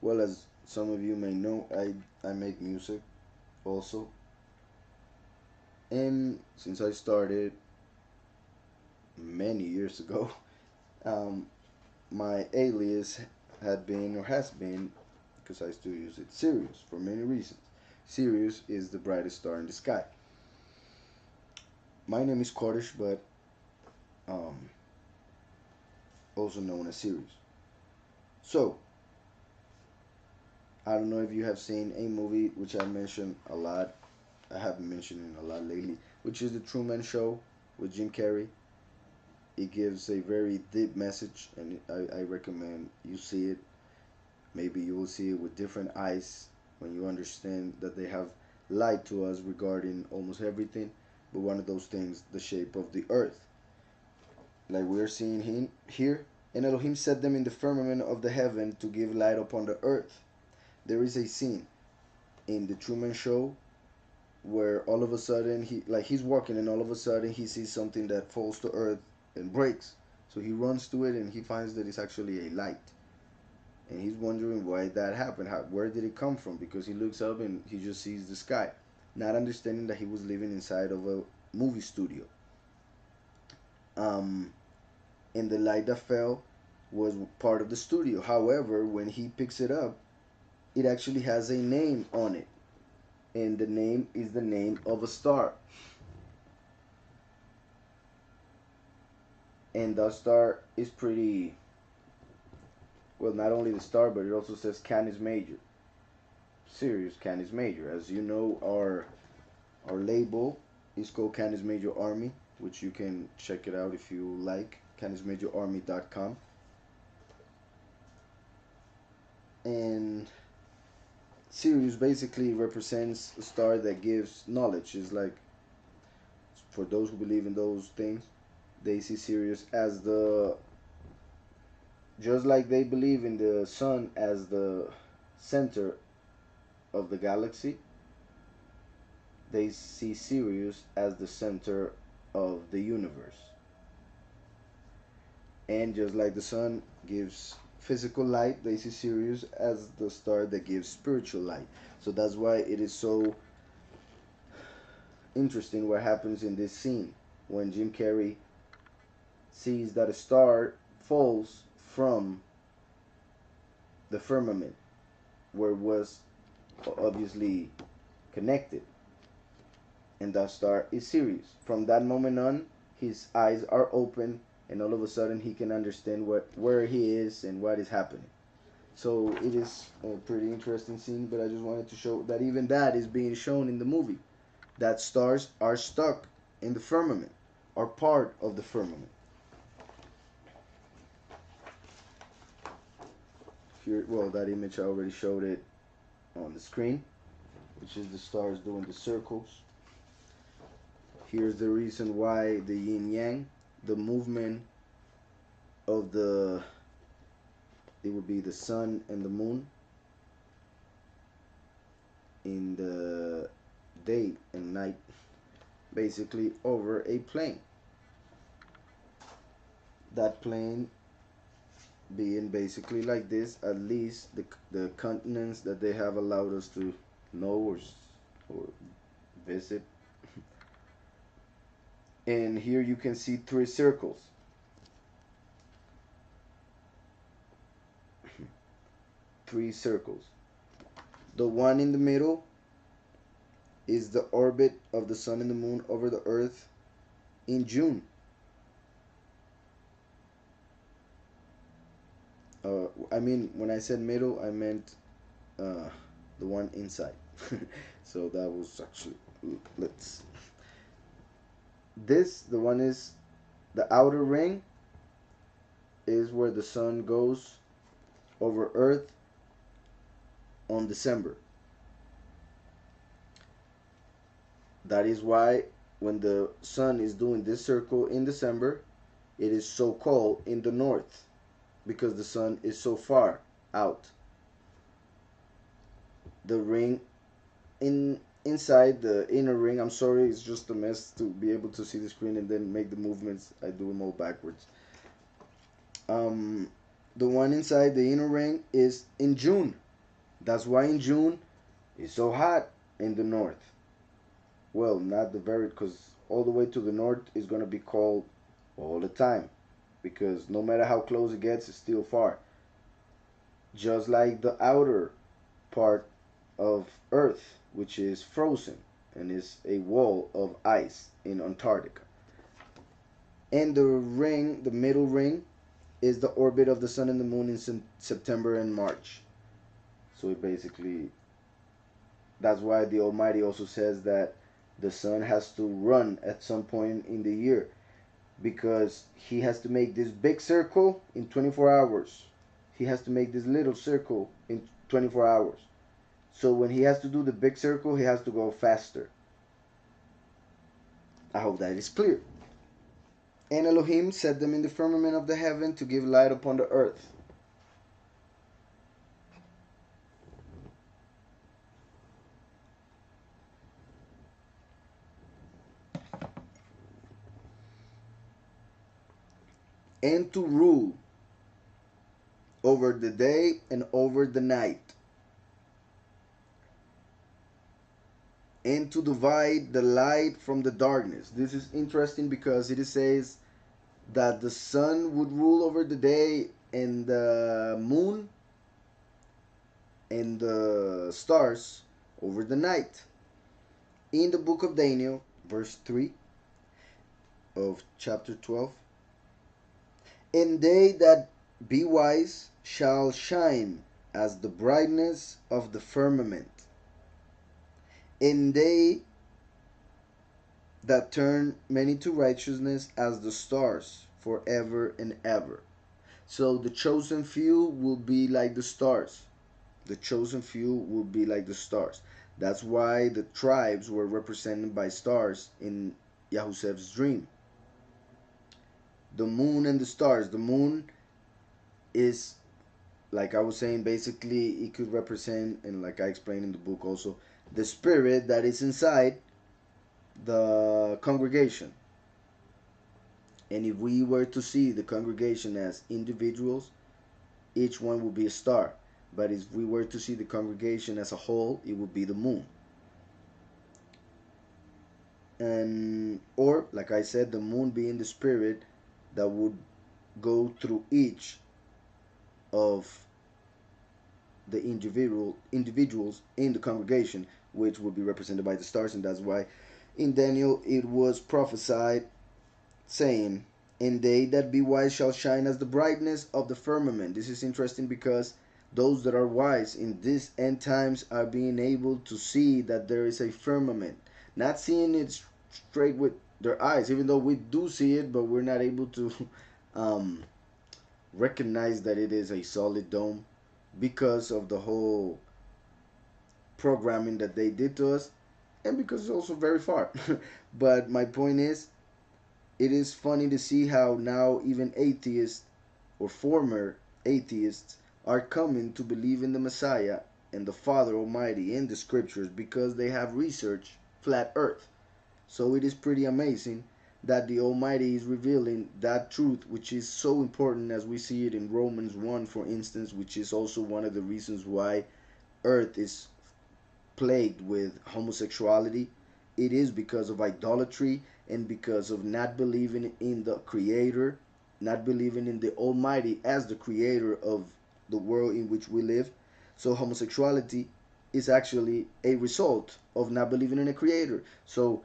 well, as some of you may know, I make music also, and since I started many years ago, um, my alias had been or has been, because I still use it, Sirius, for many reasons. Sirius is the brightest star in the sky. My name is Koresh, but um, also known as Sirius. So, I don't know if you have seen a movie which I mentioned a lot. I have been mentioning a lot lately, which is The Truman Show with Jim Carrey. It gives a very deep message, and I recommend you see it. Maybe you will see it with different eyes when you understand that they have lied to us regarding almost everything, but one of those things, the shape of the earth. Like we're seeing him here, and Elohim set them in the firmament of the heaven to give light upon the earth. There is a scene in the Truman Show, where all of a sudden he's walking and all of a sudden he sees something that falls to earth and breaks. So he runs to it and he finds that it's actually a light. And he's wondering why that happened. Where did it come from? Because he looks up and he just sees the sky, not understanding that he was living inside of a movie studio. Um, and the light that fell was part of the studio. However, when he picks it up, it actually has a name on it, and the name is the name of a star. And that star is pretty well. Not only the star, but it also says Canis Major, Sirius Canis Major. As you know, our label is called Canis Major Army, which you can check it out if you like. CanisMajorArmy.com. And Sirius basically represents a star that gives knowledge. It's like, for those who believe in those things, they see Sirius as just like they believe in the sun as the center of the galaxy, they see Sirius as the center of the universe. And just like the sun gives physical light, they see Sirius as the star that gives spiritual light. So that's why it is so interesting what happens in this scene when Jim Carrey sees that a star falls from the firmament where it was obviously connected, and that star is Sirius. From that moment on, his eyes are open, and all of a sudden he can understand where he is and what is happening. So it is a pretty interesting scene, but I just wanted to show that even that is being shown in the movie, that stars are stuck in the firmament, are part of the firmament. Here, well, that image I already showed it on the screen, which is the stars doing the circles. Here's the reason why the yin yang, the movement of it would be the sun and the moon in the day and night, basically over a plane. That plane being basically like this, at least the continents that they have allowed us to know or visit. And here you can see 3 circles. 3 circles. The one in the middle is the orbit of the sun and the moon over the earth in June. I mean, when I said middle, I meant the one inside. So that was actually, the one is the outer ring is where the sun goes over earth on December. That is why when the sun is doing this circle in December, it is so cold in the north, because the sun is so far out. The ring inside the inner ring, I'm sorry, it's just a mess to be able to see the screen and then make the movements. I do them all backwards. The one inside the inner ring is in June. That's why in June it's so hot in the north. Well, not the very, because all the way to the north is going to be cold all the time, because no matter how close it gets, it's still far. Just like the outer part of Earth, which is frozen and is a wall of ice in Antarctica. And the ring, the middle ring, is the orbit of the sun and the moon in September and March. So it basically, that's why the Almighty also says that the sun has to run at some point in the year, because he has to make this big circle in 24 hours. He has to make this little circle in 24 hours. So when he has to do the big circle, he has to go faster. I hope that is clear. And Elohim set them in the firmament of the heaven to give light upon the earth. and to rule over the day and over the night, and to divide the light from the darkness. This is interesting because it says that the sun would rule over the day and the moon and the stars over the night. In the book of Daniel, verse 3 of chapter 12, and they that be wise shall shine as the brightness of the firmament, and they that turn many to righteousness as the stars forever and ever. So the chosen few will be like the stars. The chosen few will be like the stars. That's why the tribes were represented by stars in Yahusef's dream. The moon and the stars. The moon is, like I was saying, basically it could represent, and like I explained in the book also, the spirit that is inside the congregation. And if we were to see the congregation as individuals, each one would be a star. But if we were to see the congregation as a whole, it would be the moon. And or like I said, the moon being the spirit that would go through each of the individuals in the congregation, which would be represented by the stars. And that's why in Daniel it was prophesied saying, and they that be wise shall shine as the brightness of the firmament. This is interesting because those that are wise in this end times are being able to see that there is a firmament, not seeing it straight with their eyes, even though we do see it, but we're not able to recognize that it is a solid dome because of the whole programming that they did to us, and because it's also very far. But my point is, it is funny to see how now even atheists or former atheists are coming to believe in the Messiah and the Father Almighty in the scriptures because they have researched flat earth. So it is pretty amazing that the Almighty is revealing that truth, which is so important, as we see it in Romans 1, for instance, which is also one of the reasons why earth is plagued with homosexuality. It is because of idolatry and because of not believing in the Creator, not believing in the Almighty as the Creator of the world in which we live. So homosexuality is actually a result of not believing in a Creator. So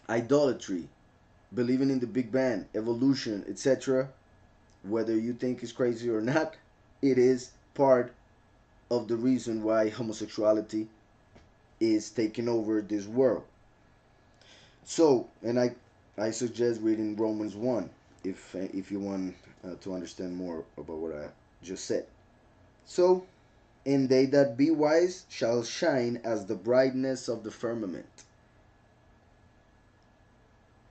idolatry, believing in the Big Bang, evolution, etc., whether you think it's crazy or not, it is part of the reason why homosexuality is taking over this world. So, and I suggest reading Romans 1 if you want to understand more about what I just said. So, and they that be wise shall shine as the brightness of the firmament,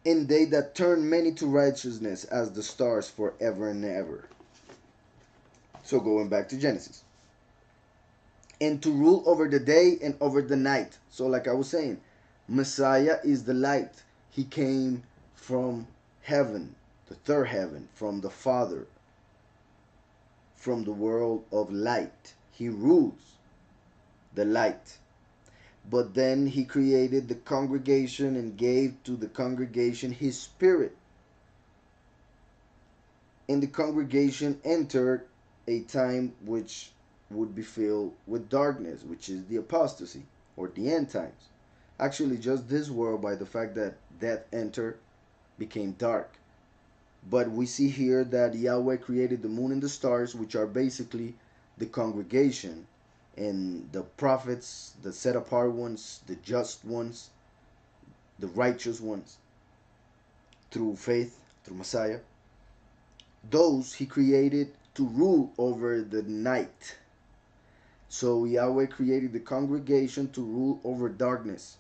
and they that turn many to righteousness as the stars forever and ever. So going back to Genesis. And to rule over the day and over the night. So like I was saying, Messiah is the light. He came from heaven, the third heaven, from the Father, from the world of light. He rules the light. But then he created the congregation and gave to the congregation his spirit. And the congregation entered a time which would be filled with darkness, which is the apostasy or the end times. Actually, just this world, by the fact that death entered, became dark. But we see here that Yahweh created the moon and the stars, which are basically the congregation, and the prophets, the set apart ones, the just ones, the righteous ones, through faith, through Messiah. Those he created to rule over the night. So Yahweh created the congregation to rule over darkness.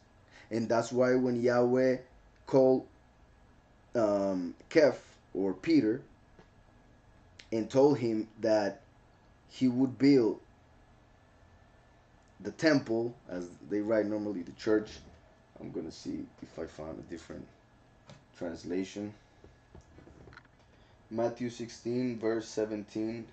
And that's why when Yahweh called Keph, or Peter, and told him that he would build the temple, as they write normally the church. I'm going to see if I found a different translation. Matthew 16, verse 17.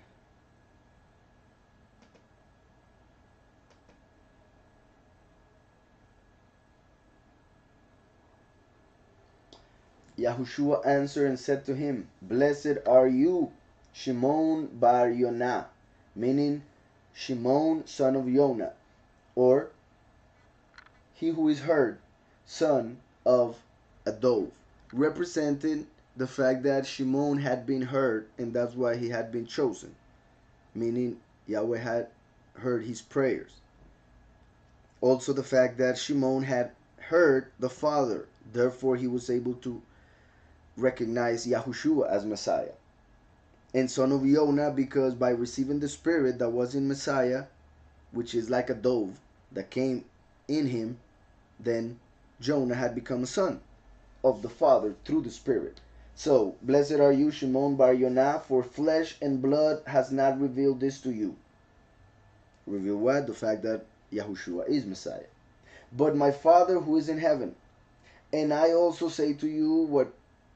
Yahushua answered and said to him, Blessed are you, Shimon bar Yonah, meaning Shimon, son of Yonah, or he who is heard, son of a dove, representing the fact that Shimon had been heard and that's why he had been chosen, meaning Yahweh had heard his prayers. Also the fact that Shimon had heard the Father, therefore he was able to recognize Yahushua as Messiah. And son of Yonah, because by receiving the spirit that was in Messiah, which is like a dove that came in him, then Jonah had become a son of the Father through the Spirit. So, blessed are you, Shimon bar Yonah, for flesh and blood has not revealed this to you. Reveal what? The fact that Yahushua is Messiah. But my Father who is in heaven. And I also say to you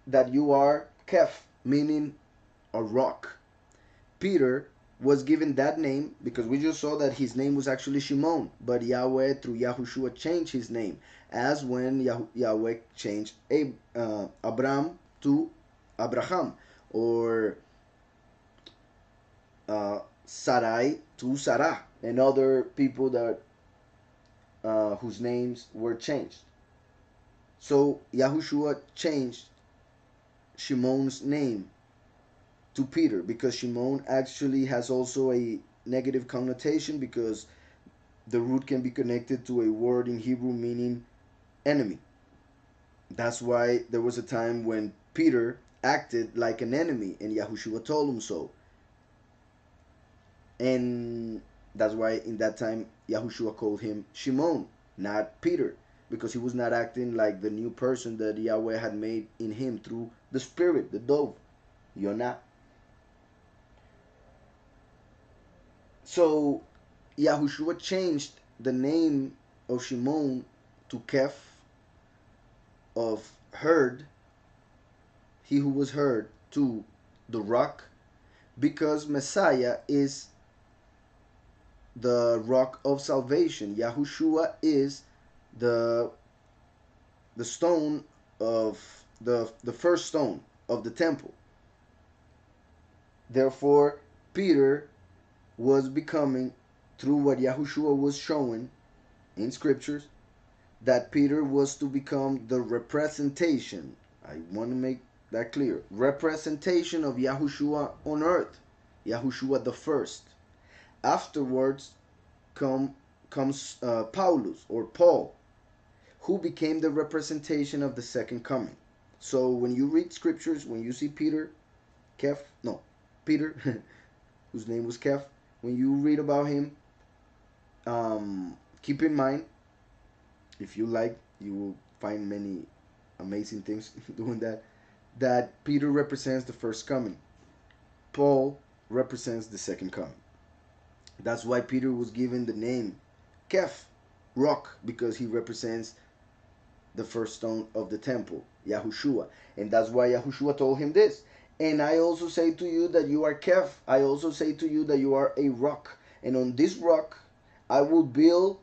that you are Keph, meaning a rock. Peter was given that name because we just saw that his name was actually Shimon, but Yahweh through Yahushua changed his name, as when Yahweh changed Abram to Abraham, or Sarai to Sarah, and other people that whose names were changed. So Yahushua changed Shimon's name to Peter because Shimon actually has also a negative connotation because the root can be connected to a word in Hebrew meaning enemy. That's why there was a time when Peter acted like an enemy and Yahushua told him so. And that's why in that time Yahushua called him Shimon, not Peter, because he was not acting like the new person that Yahweh had made in him through the spirit, the dove, Yonah. So Yahushua changed the name of Shimon to Keph, of heard, he who was heard, to the rock, because Messiah is the rock of salvation. Yahushua is the stone of the first stone of the temple. Therefore, Peter was becoming, through what Yahushua was showing in scriptures, that Peter was to become the representation. I want to make that clear. Representation of Yahushua on earth. Yahushua the first. Afterwards comes Paulus or Paul, who became the representation of the second coming. So when you read scriptures, when you see Peter, Peter, whose name was Keph, when you read about him, keep in mind, if you like, you will find many amazing things doing that Peter represents the first coming. Paul represents the second coming. That's why Peter was given the name Keph, rock, because he represents the first stone of the temple, Yahushua. And that's why Yahushua told him this. And I also say to you that you are Keph. I also say to you that you are a rock. And on this rock I will build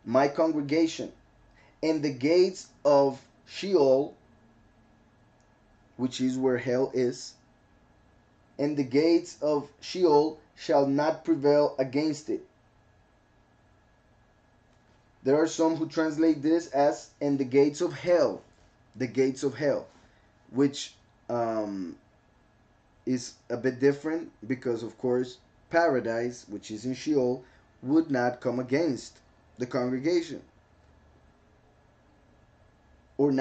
my congregation. And the gates of Sheol, which is where hell is, and the gates of Sheol shall not prevail against it. There are some who translate this as "and the gates of hell," the gates of hell, which is a bit different because, of course, paradise, which is in Sheol, would not come against the congregation, or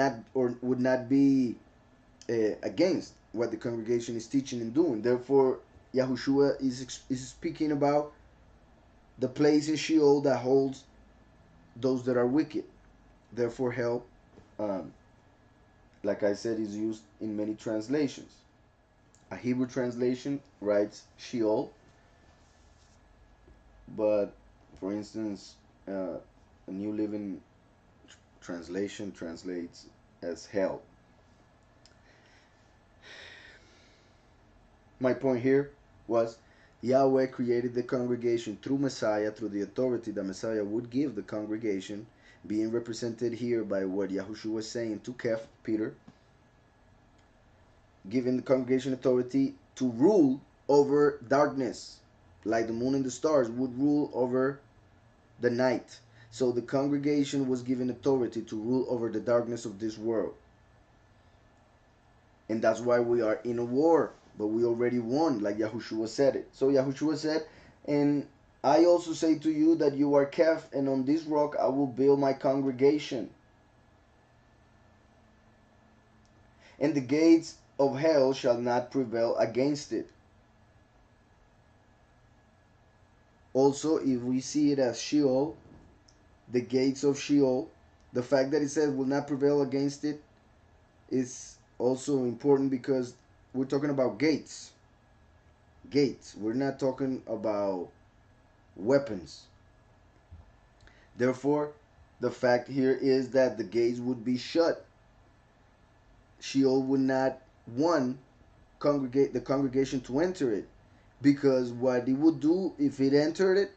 would not be against what the congregation is teaching and doing. Therefore, Yahushua is speaking about the place in Sheol that holds those that are wicked. Therefore, hell, um, like I said, is used in many translations. A Hebrew translation writes Sheol, but for instance, a New Living Translation translates as hell. My point here was Yahweh created the congregation through Messiah, through the authority that Messiah would give the congregation, being represented here by what Yahushua was saying to Keph, Peter, giving the congregation authority to rule over darkness, like the moon and the stars would rule over the night. So the congregation was given authority to rule over the darkness of this world. And that's why we are in a war, but we already won, like Yahushua said it. So Yahushua said, and I also say to you that you are Keph, and on this rock I will build my congregation. And the gates of hell shall not prevail against it. Also, if we see it as Sheol, the gates of Sheol, the fact that it says will not prevail against it is also important because we're talking about gates. Gates. We're not talking about weapons. Therefore, the fact here is that the gates would be shut. Sheol would not the congregation to enter it, because what it would do if it entered it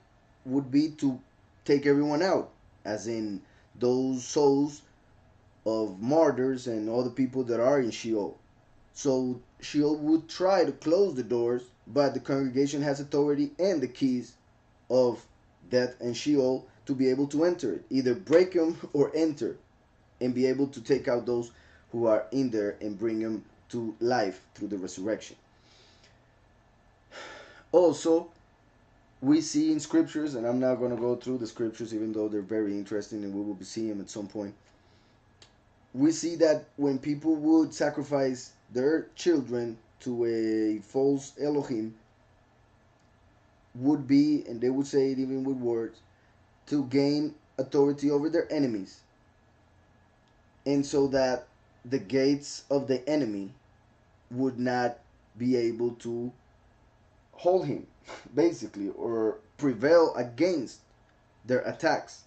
would be to take everyone out, as in those souls of martyrs and all the people that are in Sheol. So Sheol would try to close the doors, but the congregation has authority and the keys of death and Sheol to be able to enter it, either break them or enter, and be able to take out those who are in there and bring them to life through the resurrection. Also, we see in scriptures, and I'm not going to go through the scriptures even though they're very interesting and we will be seeing them at some point. We see that when people would sacrifice their children to a false Elohim, would be, and they would say it even with words, to gain authority over their enemies, and so that the gates of the enemy would not be able to hold him, basically, or prevail against their attacks.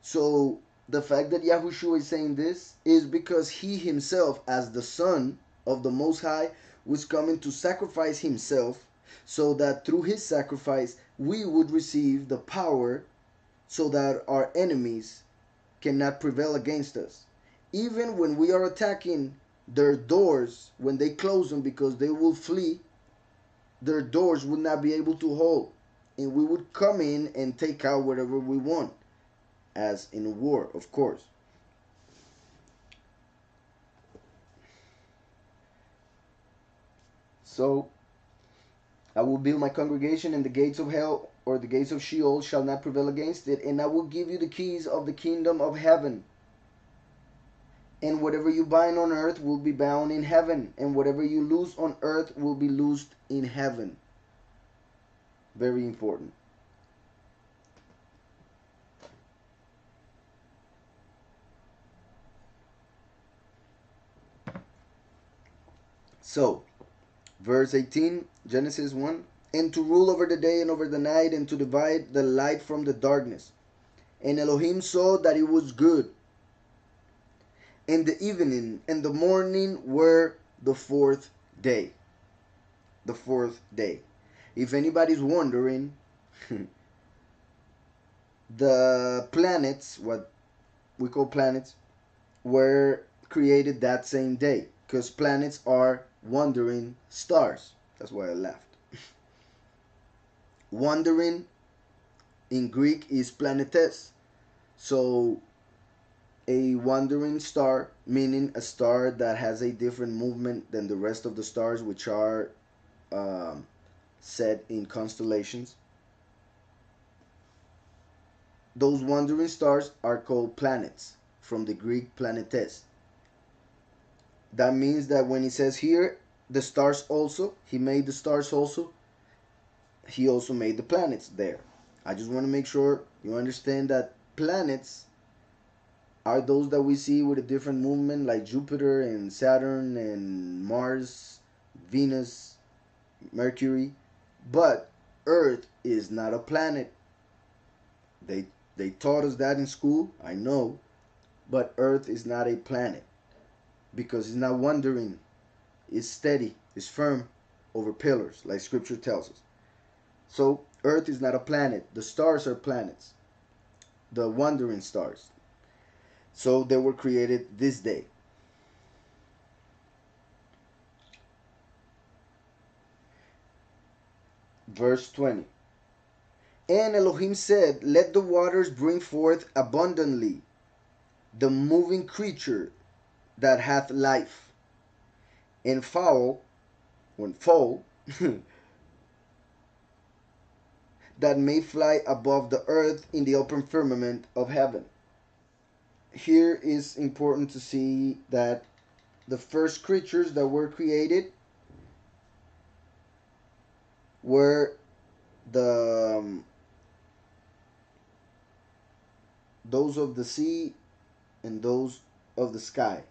So the fact that Yahushua is saying this is because he himself, as the Son of the Most High, was coming to sacrifice himself, so that through his sacrifice we would receive the power so that our enemies cannot prevail against us. Even when we are attacking their doors, when they close them because they will flee, their doors would not be able to hold, and we would come in and take out whatever we want, as in a war, of course. So I will build my congregation, and the gates of hell or the gates of Sheol shall not prevail against it, and I will give you the keys of the kingdom of heaven. And whatever you bind on earth will be bound in heaven, and whatever you loose on earth will be loosed in heaven. Very important. So, verse 18, Genesis 1, and to rule over the day and over the night, and to divide the light from the darkness. And Elohim saw that it was good. And the evening and the morning were the fourth day. The fourth day. If anybody's wondering, the planets, what we call planets, were created that same day, because planets are wandering stars. That's why I laughed. Wandering in Greek is planetes. So a wandering star, meaning a star that has a different movement than the rest of the stars, which are set in constellations. Those wandering stars are called planets, from the Greek planetes. That means that when he says here, the stars also, he made the stars also, he also made the planets there. I just want to make sure you understand that planets are those that we see with a different movement, like Jupiter and Saturn and Mars, Venus, Mercury. But Earth is not a planet. They taught us that in school, I know. But Earth is not a planet, because it's not wandering. It's steady. It's firm. over pillars, like scripture tells us. So Earth is not a planet. The stars are planets, the wandering stars. So they were created this day. Verse 20. And Elohim said, let the waters bring forth abundantly the moving creature that hath life, and fowl, that may fly above the earth in the open firmament of heaven. Here is important to see that the first creatures that were created were the those of the sea and those of the sky,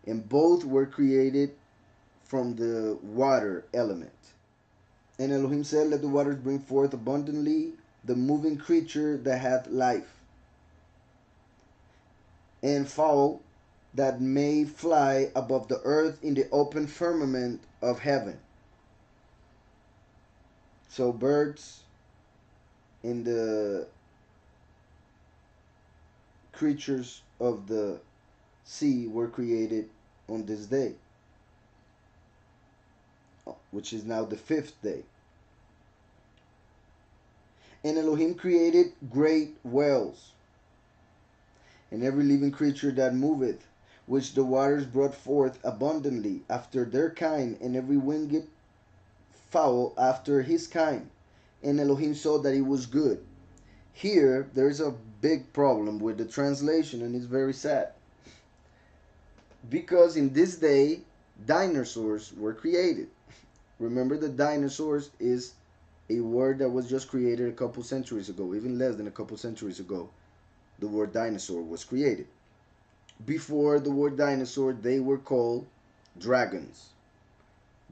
and both were created from the water element. And Elohim said, let the waters bring forth abundantly the moving creature that hath life, and fowl that may fly above the earth in the open firmament of heaven. So birds and the creatures of the sea were created on this day, which is now the 5th day. And Elohim created great whales, and every living creature that moveth, which the waters brought forth abundantly after their kind, and every winged fowl after his kind. And Elohim saw that it was good. Here, there's a big problem with the translation, and it's very sad. Because in this day, dinosaurs were created. Remember, the dinosaurs is a word that was just created a couple centuries ago, even less than a couple centuries ago. The word dinosaur was created. Before the word dinosaur, they were called dragons.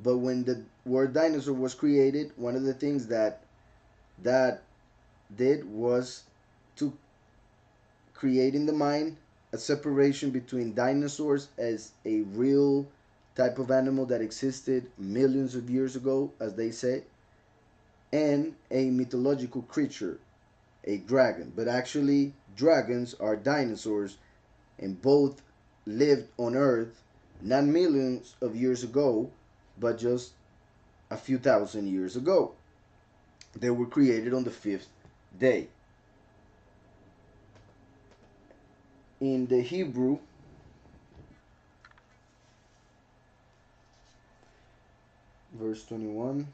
But when the word dinosaur was created, one of the things that did was to create in the mind a separation between dinosaurs as a real type of animal that existed millions of years ago, as they say, and a mythological creature, a dragon. But actually, dragons are dinosaurs, and both lived on Earth not millions of years ago, but just a few thousand years ago. They were created on the 5th day. In the Hebrew, verse 21,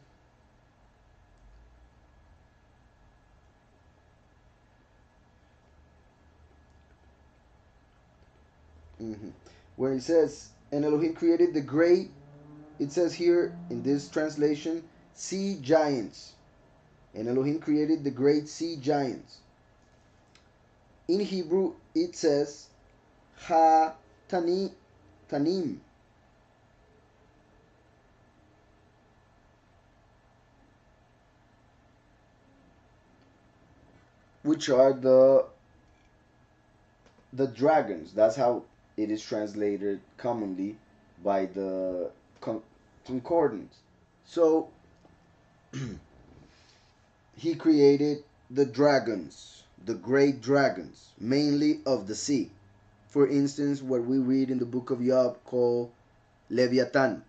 where it says, and Elohim created the great, it says here in this translation, sea giants. And Elohim created the great sea giants. In Hebrew, it says tanim, which are the dragons. That's how it is translated commonly by the concordance. So he created the dragons, the great dragons, mainly of the sea. For instance, what we read in the book of Job called Leviathan.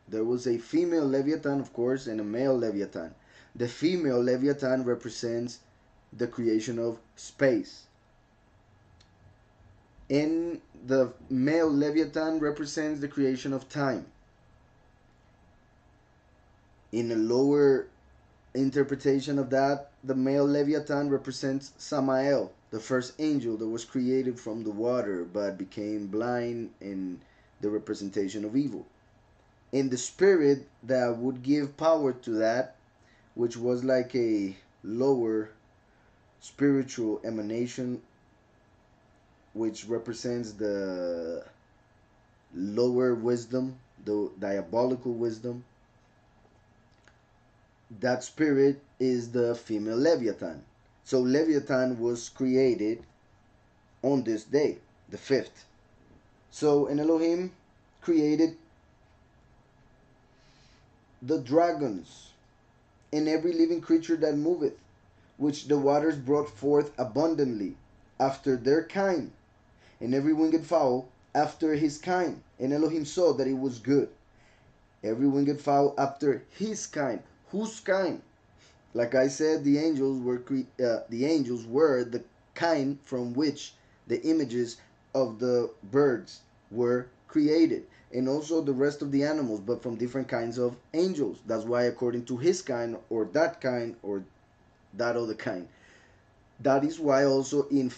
There was a female Leviathan, of course, and a male Leviathan. The female Leviathan represents the creation of space, and the male Leviathan represents the creation of time. In a lower interpretation of that, the male Leviathan represents Samael, the first angel that was created from the water but became blind in the representation of evil. And the spirit that would give power to that, which was like a lower spiritual emanation, which represents the lower wisdom, the diabolical wisdom, that spirit is the female Leviathan. So Leviathan was created on this day, the 5th. So, and Elohim created the dragons, and every living creature that moveth, which the waters brought forth abundantly, after their kind, and every winged fowl after his kind. And Elohim saw that it was good. Every winged fowl after his kind. Whose kind? Like I said, the angels were the kind from which the images of the birds were created, and also the rest of the animals, but from different kinds of angels. That's why, according to his kind, or that other kind. That is why also in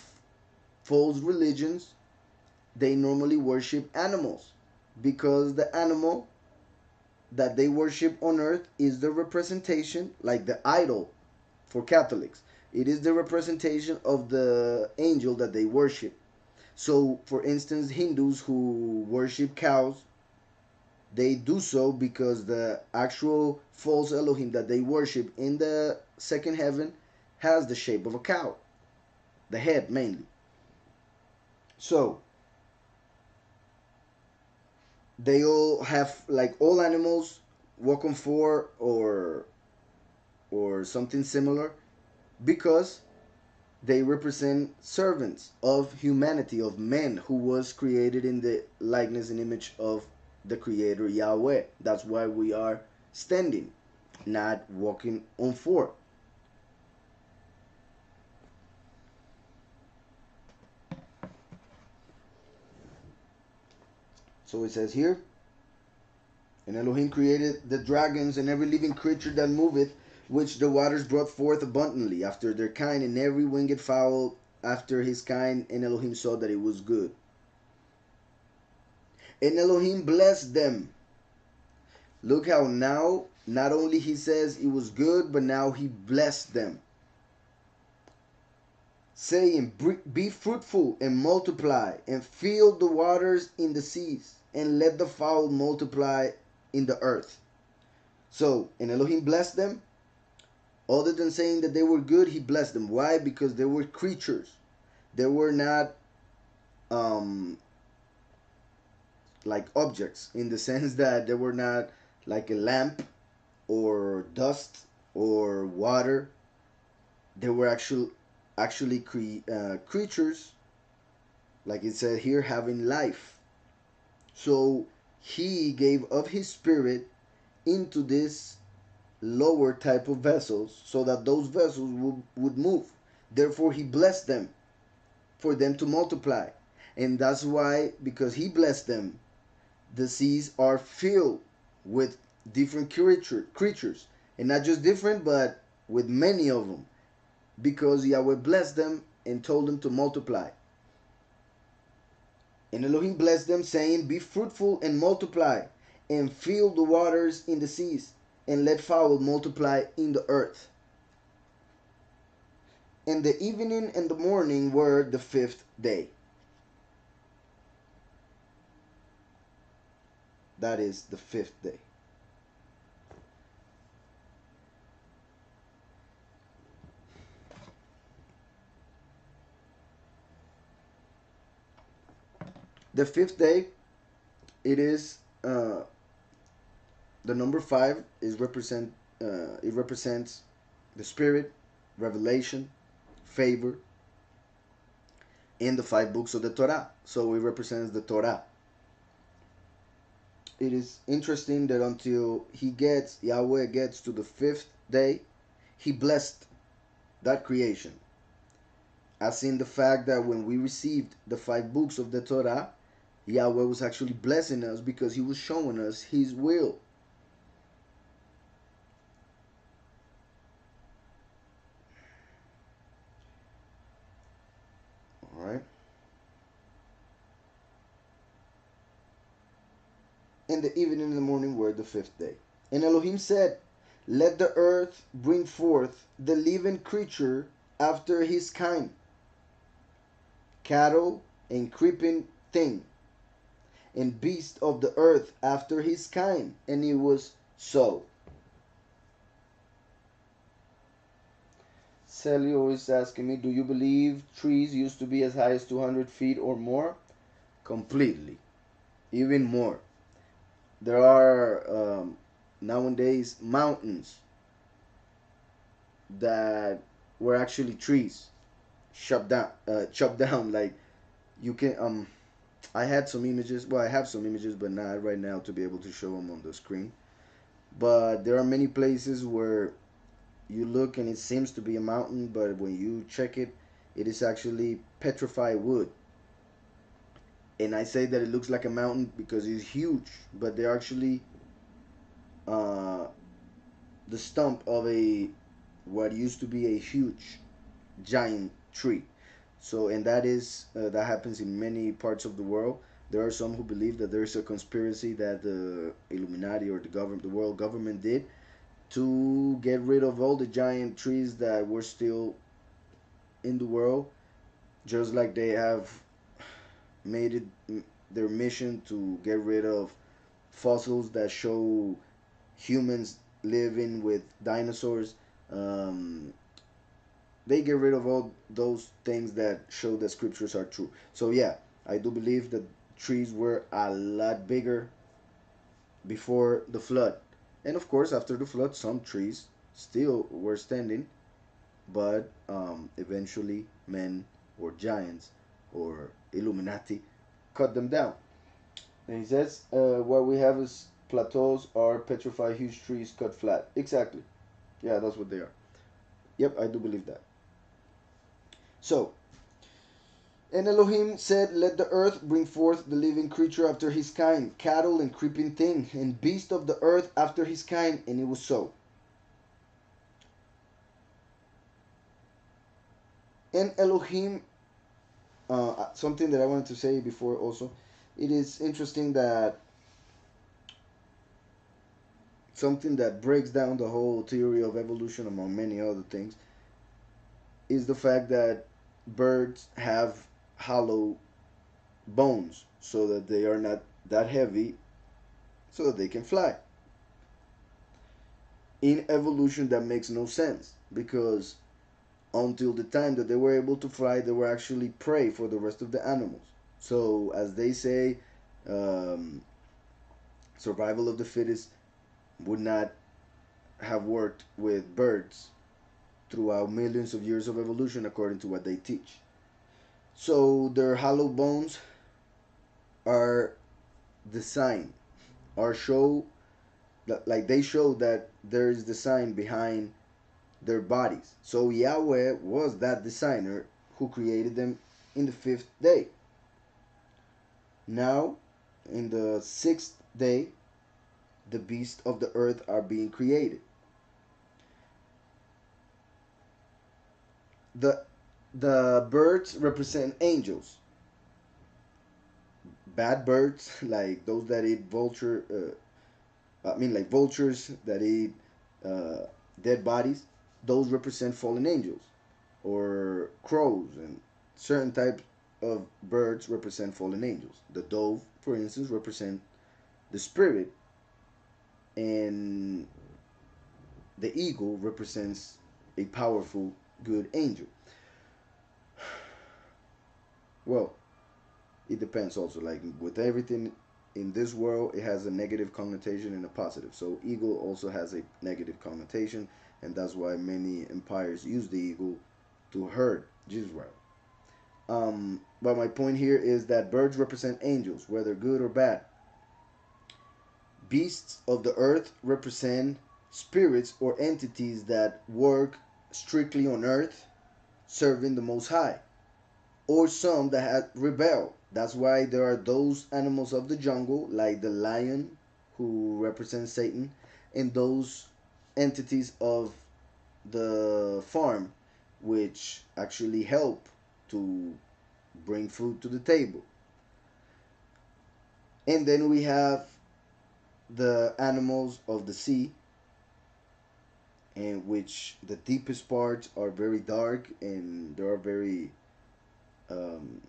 false religions they normally worship animals, because the animal that they worship on earth is the representation, like the idol for Catholics. It is the representation of the angel that they worship. So, for instance, Hindus who worship cows, they do so because the actual false Elohim that they worship in the second heaven has the shape of a cow, the head mainly. So, they all have, like all animals, walk on four or something similar, because they represent servants of humanity, of men who was created in the likeness and image of the creator Yahweh. That's why we are standing, not walking on four. So it says here, and Elohim created the dragons and every living creature that moveth, which the waters brought forth abundantly, after their kind, and every winged fowl after his kind. And Elohim saw that it was good. And Elohim blessed them. Look how now, not only he says it was good, but now he blessed them, saying, be fruitful and multiply, and fill the waters in the seas, and let the fowl multiply in the earth. So, and Elohim blessed them. Other than saying that they were good, he blessed them. Why? Because they were creatures. They were not like objects, in the sense that they were not like a lamp or dust or water. They were actually creatures, like it said here, having life. So he gave of his spirit into this lower type of vessels, so that those vessels would move. Therefore he blessed them for them to multiply. And that's why, because he blessed them, the seas are filled with different creatures. And not just different, but with many of them, because Yahweh blessed them and told them to multiply. And Elohim blessed them, saying, be fruitful and multiply, and fill the waters in the seas, and let fowl multiply in the earth. And the evening and the morning were the 5th day. That is the 5th day. The 5th day, it is the number 5 is it represents the spirit, revelation, favor, in the 5 books of the Torah. So it represents the Torah. It is interesting that until Yahweh gets to the 5th day, he blessed that creation. As in the fact that when we received the 5 books of the Torah, Yahweh was actually blessing us because he was showing us his will. Alright. And the evening and the morning were the 5th day. And Elohim said, let the earth bring forth the living creature after his kind, cattle and creeping thing, and beast of the earth after his kind. And it was so. Celio is asking me, do you believe trees used to be as high as 200 feet or more? Completely. Even more. There are nowadays mountains that were actually trees chopped down. Like you can I had some images. Well, I have some images, but not right now to be able to show them on the screen. But there are many places where you look and it seems to be a mountain, but when you check it, it is actually petrified wood. And I say that it looks like a mountain because it's huge, but they're actually uh, the stump of a what used to be a huge giant tree. So, and that happens in many parts of the world. There are some who believe that there's a conspiracy that the Illuminati or the government, the world government, did to get rid of all the giant trees that were still in the world, just like they have made it their mission to get rid of fossils that show humans living with dinosaurs. Um, they get rid of all those things that show that scriptures are true. So yeah, I do believe that trees were a lot bigger before the flood, and of course after the flood, some trees still were standing, but eventually men or giants or Illuminati cut them down. And he says, what we have is plateaus are petrified huge trees cut flat. Exactly. Yeah, that's what they are. Yep, I do believe that. So, and Elohim said, let the earth bring forth the living creature after his kind, cattle and creeping thing, and beast of the earth after his kind, and it was so. And Elohim, something that I wanted to say before also, it is interesting that something that breaks down the whole theory of evolution among many other things is the fact that birds have hollow bones so that they are not that heavy so that they can fly. In evolution, that makes no sense because until the time that they were able to fly, they were actually prey for the rest of the animals. So, as they say, um, survival of the fittest would not have worked with birds throughout millions of years of evolution, according to what they teach. So, their hollow bones are designed, are show like they show that there is design behind their bodies. So Yahweh was that designer who created them in the fifth day. Now, in the sixth day, the beasts of the earth are being created. The the birds represent angels. Bad birds, like those that eat like vultures that eat uh, dead bodies, those represent fallen angels. Or crows and certain types of birds represent fallen angels. The dove, for instance, represent the spirit, and the eagle represents a powerful good angel. Well, it depends also. Like with everything in this world, it has a negative connotation and a positive. So eagle also has a negative connotation, and that's why many empires use the eagle to hurt Israel. But my point here is that birds represent angels, whether good or bad. Beasts of the earth represent spirits or entities that work strictly on earth, serving the Most High, or some that have rebelled. That's why there are those animals of the jungle, like the lion, who represents Satan, and those entities of the farm, which actually help to bring food to the table. And then we have the animals of the sea, in which the deepest parts are very dark and there are very, um,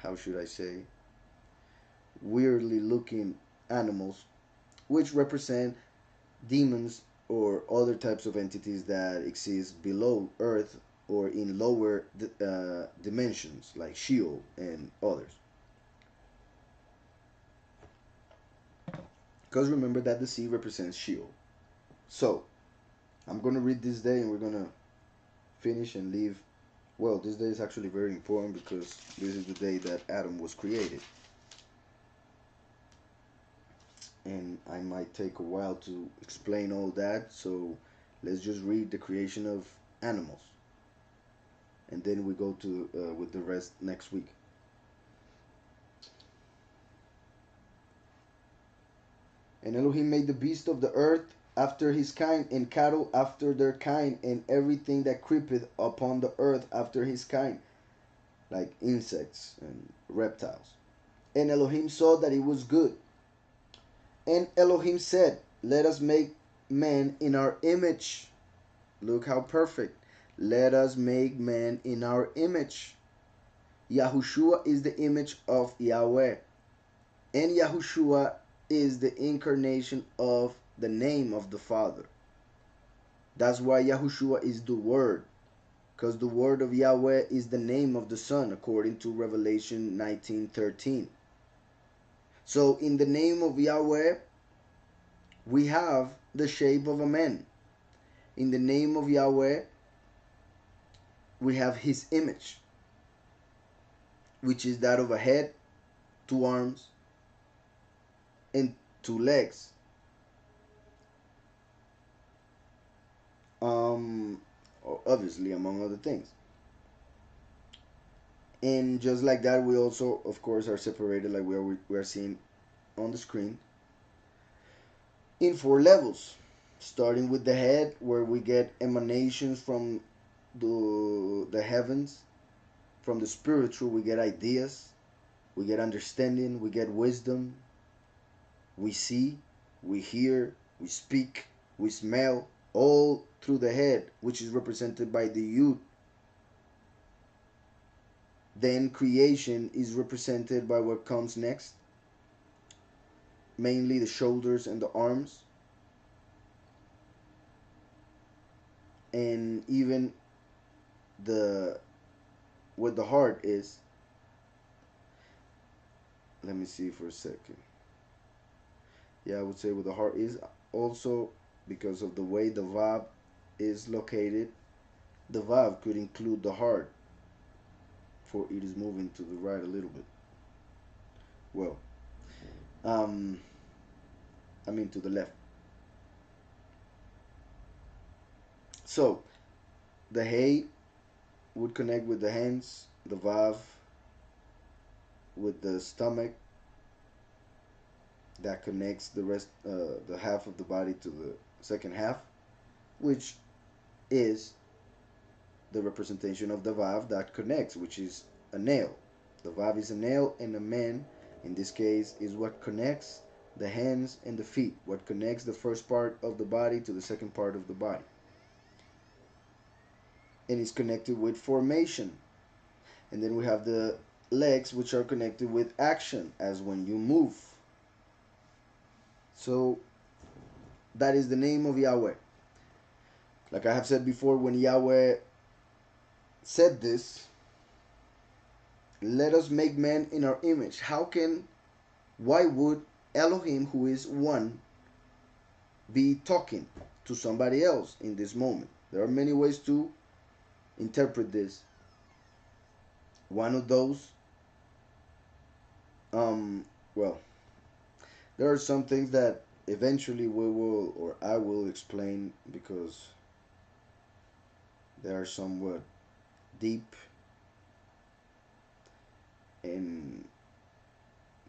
how should I say, weirdly looking animals, which represent demons or other types of entities that exist below Earth or in lower dimensions like Sheol and others. Because remember that the sea represents Sheol. So, I'm going to read this day and we're going to finish and leave. Well, this day is actually very important because this is the day that Adam was created. And I might take a while to explain all that, so let's just read the creation of animals. And then we go to with the rest next week. And Elohim made the beast of the earth after his kind, and cattle after their kind, and everything that creepeth upon the earth after his kind, like insects and reptiles. And Elohim saw that it was good. And Elohim said, let us make man in our image. Look how perfect. Let us make man in our image. Yahushua is the image of Yahweh. And Yahushua is the incarnation of the name of the Father. That's why Yahushua is the Word. Because the Word of Yahweh is the name of the Son, according to Revelation 19:13. So in the name of Yahweh, we have the shape of a man. In the name of Yahweh, we have his image, which is that of a head, 2 arms, and 2 legs. Obviously, among other things. And just like that, we also, of course, are separated, like we are seeing on the screen, in 4 levels, starting with the head, where we get emanations from the heavens. From the spiritual, we get ideas, we get understanding, we get wisdom, we see, we hear, we speak, we smell, all through the head, which is represented by the Yud. Then creation is represented by what comes next, mainly the shoulders and the arms, and even what the heart is. Let me see for a second. Yeah, I would say what the heart is also, because of the way the Vav is located. The Vav could include the heart, for it is moving to the right a little bit. Well, I mean to the left. So the Hay would connect with the hands, the Vav with the stomach, that connects the rest, the half of the body to the second half, which is the representation of the Vav that connects, which is a nail. The Vav is a nail, and a man, in this case, is what connects the hands and the feet, what connects the first part of the body to the second part of the body. And it's connected with formation. And then we have the legs, which are connected with action, as when you move. So that is the name of Yahweh. Like I have said before, when Yahweh said this, let us make man in our image. Why would Elohim, who is one, be talking to somebody else in this moment? There are many ways to interpret this. One of those, well, there are some things that eventually we will, or I will explain, because they are somewhat deep, and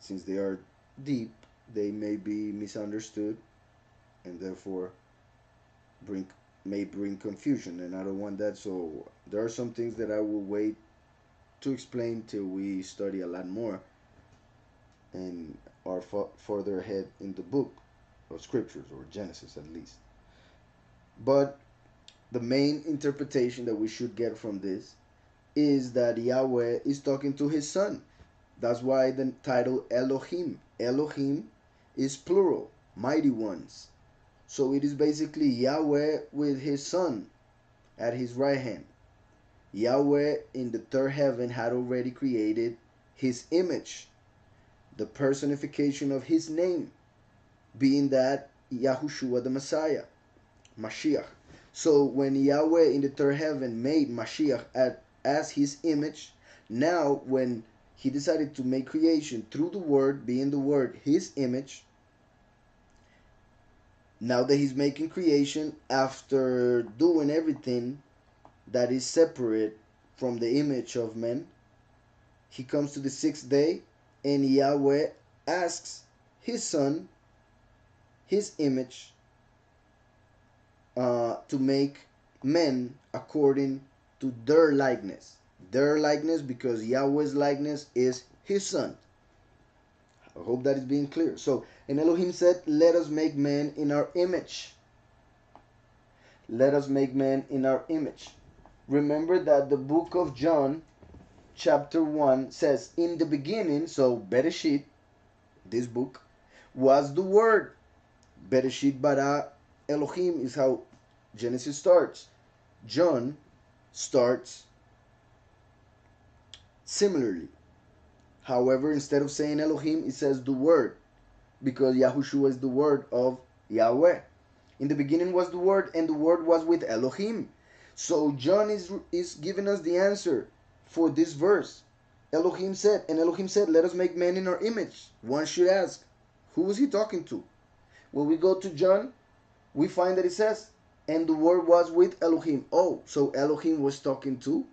since they are deep, they may be misunderstood, and therefore may bring confusion, and I don't want that. So there are some things that I will wait to explain till we study a lot more and are further ahead in the book of scriptures, or Genesis at least. But the main interpretation that we should get from this is that Yahweh is talking to his son. That's why the title Elohim. Elohim is plural, mighty ones. So it is basically Yahweh with his son at his right hand. Yahweh in the third heaven had already created his image, the personification of his name. being that Yahushua the Messiah, Mashiach. So when Yahweh in the third heaven made Mashiach as his image, now when he decided to make creation through the Word, being the Word his image, now that he's making creation after doing everything that is separate from the image of men, he comes to the sixth day and Yahweh asks his son, his image, to make men according to their likeness. Their likeness because Yahweh's likeness is his son. I hope that is being clear. So, and Elohim said, let us make man in our image. Let us make man in our image. Remember that the book of John, chapter 1, says, in the beginning, so Bereshit, this book, was the Word. Bereshit bara Elohim is how Genesis starts. John starts similarly. However, instead of saying Elohim, it says the Word, because Yahushua is the Word of Yahweh. In the beginning was the Word, and the Word was with Elohim. So John is giving us the answer for this verse. Elohim said, and Elohim said, let us make man in our image. One should ask, who was he talking to? When we go to John, we find that it says, and the Word was with Elohim. Oh, so Elohim was talking to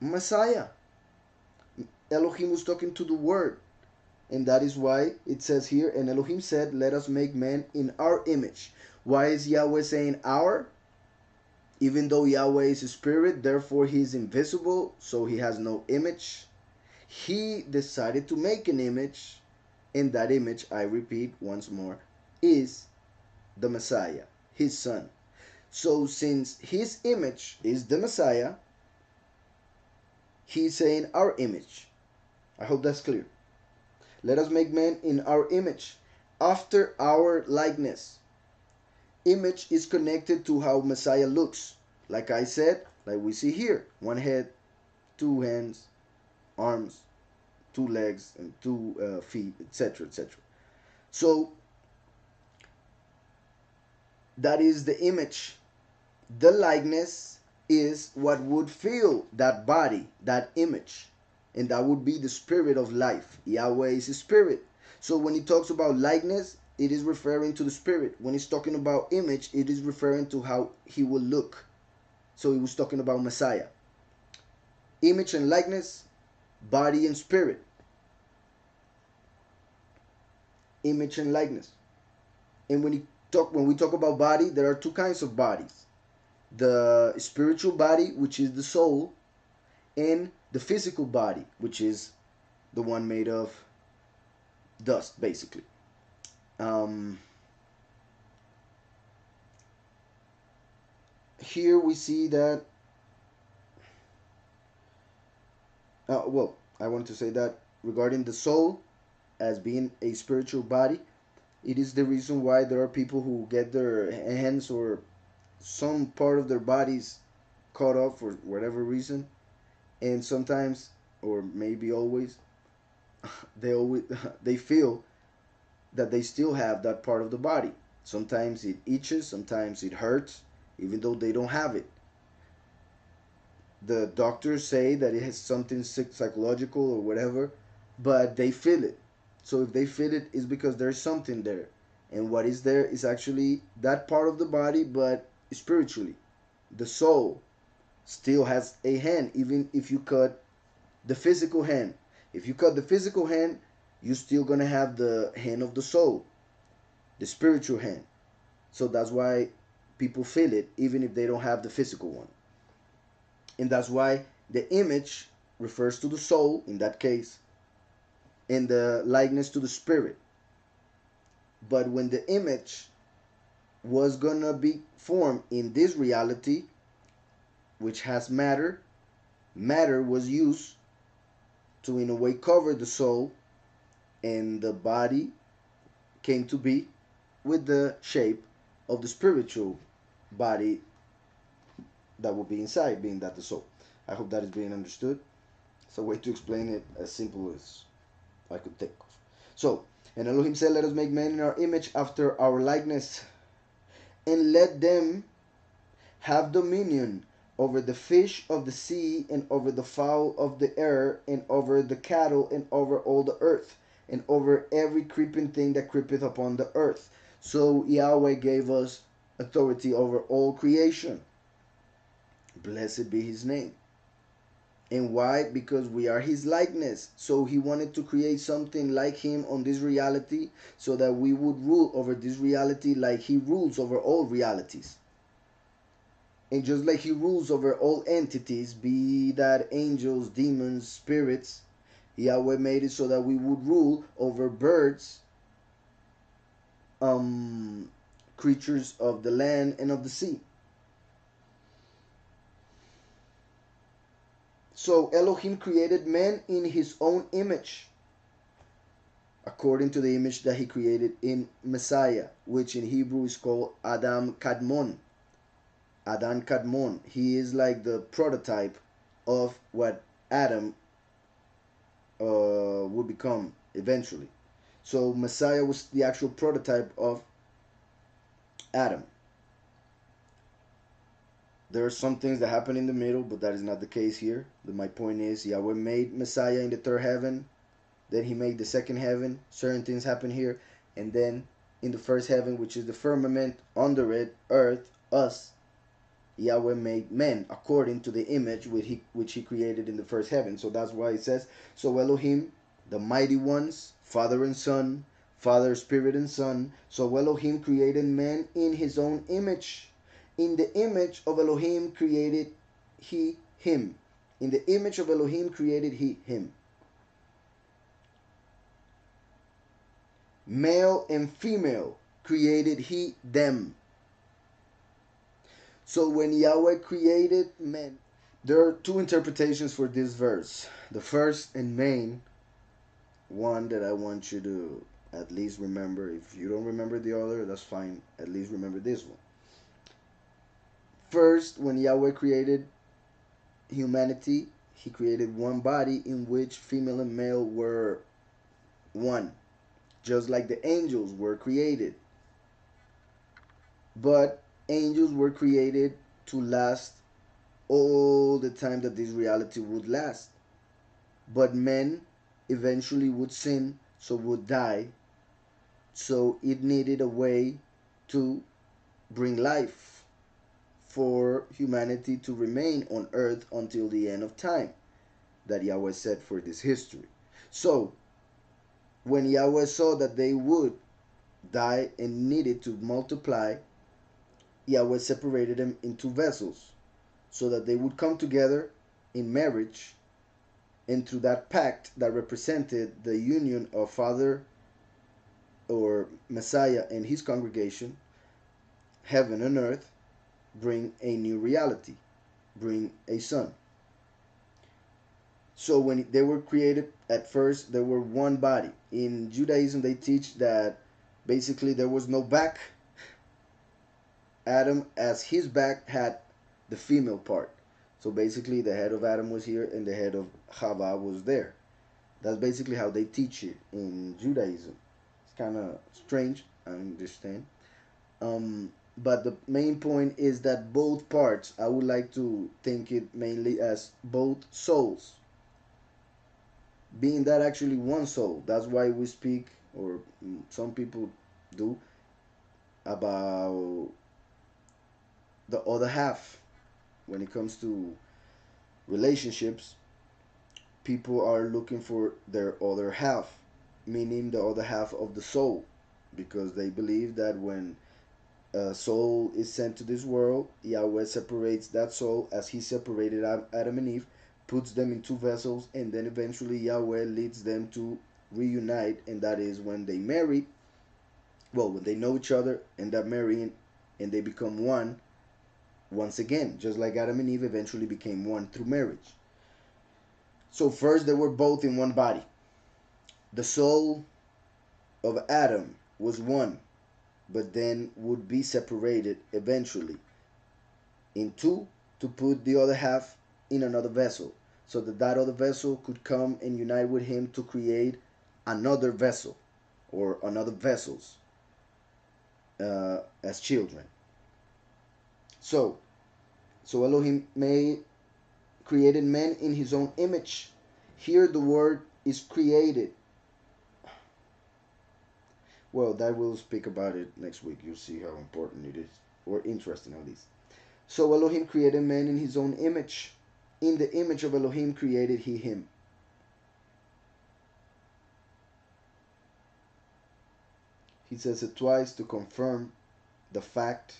Messiah. Elohim was talking to the Word. And that is why it says here, and Elohim said, let us make man in our image. Why is Yahweh saying our? Even though Yahweh is a spirit, therefore he is invisible, so he has no image. He decided to make an image, and that image, I repeat once more, is the Messiah, his son. So since his image is the Messiah, he's saying our image. I hope that's clear. Let us make man in our image, after our likeness. Image is connected to how Messiah looks. Like I said, like we see here, one head, two hands, arms, two legs, and two feet, etc., etc. So that is the image. The likeness is what would fill that body, that image. And that would be the spirit of life. Yahweh is a spirit. So when he talks about likeness, it is referring to the spirit. When he's talking about image, it is referring to how he will look. So he was talking about Messiah. Image and likeness, body and spirit. Image and likeness. And when we talk about body, there are two kinds of bodies. The spiritual body, which is the soul, and the physical body, which is the one made of dust, basically. Here we see that, well, I want to say that regarding the soul as being a spiritual body, it is the reason why there are people who get their hands or some part of their bodies cut off for whatever reason, and sometimes, or maybe always, they feel that they still have that part of the body. Sometimes it itches, sometimes it hurts, even though they don't have it. The doctors say that it has something psychological or whatever, but they feel it. So if they feel it, it's because there's something there. And what is there is actually that part of the body, but spiritually. The soul still has a hand, even if you cut the physical hand. If you cut the physical hand, you're still going to have the hand of the soul, the spiritual hand. So that's why people feel it, even if they don't have the physical one. And that's why the image refers to the soul, in that case, and the likeness to the spirit. But when the image was going to be formed in this reality, which has matter, matter was used to, in a way, cover the soul, and the body came to be with the shape of the spiritual body that will be inside, being that the soul. I hope that is being understood. It's a way to explain it as simple as I could think of. So, And Elohim said, let us make man in our image after our likeness, and let them have dominion over the fish of the sea, and over the fowl of the air, and over the cattle, and over all the earth, and over every creeping thing that creepeth upon the earth. So Yahweh gave us authority over all creation. Blessed be his name. And why? Because we are his likeness. So he wanted to create something like him on this reality, so that we would rule over this reality like he rules over all realities. And just like he rules over all entities, be that angels, demons, spirits, Yahweh made it so that we would rule over birds, creatures of the land and of the sea. So Elohim created man in his own image, according to the image that he created in Messiah, which in Hebrew is called Adam Kadmon. Adam Kadmon. He is like the prototype of what Adam would become eventually. So Messiah was the actual prototype of Adam. There are some things that happen in the middle, but that is not the case here. My point is, Yahweh made Messiah in the third heaven. Then he made the second heaven. Certain things happen here. And then in the first heaven, which is the firmament, under it, earth, us, Yahweh made men according to the image which he created in the first heaven. So that's why it says, so Elohim, the mighty ones, Father and Son, Father, Spirit, and Son. So Elohim created man in his own image. In the image of Elohim created he him. In the image of Elohim created he him. Male and female created he them. So when Yahweh created men, there are two interpretations for this verse. The first and main one that I want you to at least remember. If you don't remember the other, that's fine. At least remember this one. First, when Yahweh created humanity, he created one body in which female and male were one, just like the angels were created. But angels were created to last all the time that this reality would last. But men eventually would sin, so would die. So it needed a way to bring life for humanity to remain on earth until the end of time that Yahweh set for this history. So when Yahweh saw that they would die and needed to multiply, Yahweh separated them into vessels so that they would come together in marriage, and through that pact that represented the union of Father or Messiah and his congregation, heaven and earth, bring a new reality, bring a son. So when they were created, at first they were one body. In Judaism they teach that basically there was no back. Adam, as his back, had the female part. So basically the head of Adam was here and the head of Chava was there. That's basically how they teach it in Judaism. It's kind of strange, I understand. But the main point is that both parts, I would like to think it mainly as both souls, being that actually one soul. That's why we speak, or some people do, about the other half. When it comes to relationships, people are looking for their other half, meaning the other half of the soul, because they believe that when a soul is sent to this world, Yahweh separates that soul as he separated Adam and Eve, puts them in two vessels, and then eventually Yahweh leads them to reunite, and that is when they marry. Well, when they know each other, end up marrying, and they become one once again, just like Adam and Eve eventually became one through marriage. So first they were both in one body. The soul of Adam was one, but then would be separated eventually in two to put the other half in another vessel, so that that other vessel could come and unite with him to create another vessel. or another vessels as children. So, Elohim created man in his own image. Here the word is created. Well, that we'll speak about it next week. You'll see how important it is, or interesting at least. So Elohim created man in his own image. In the image of Elohim created he him. He says it twice to confirm the fact.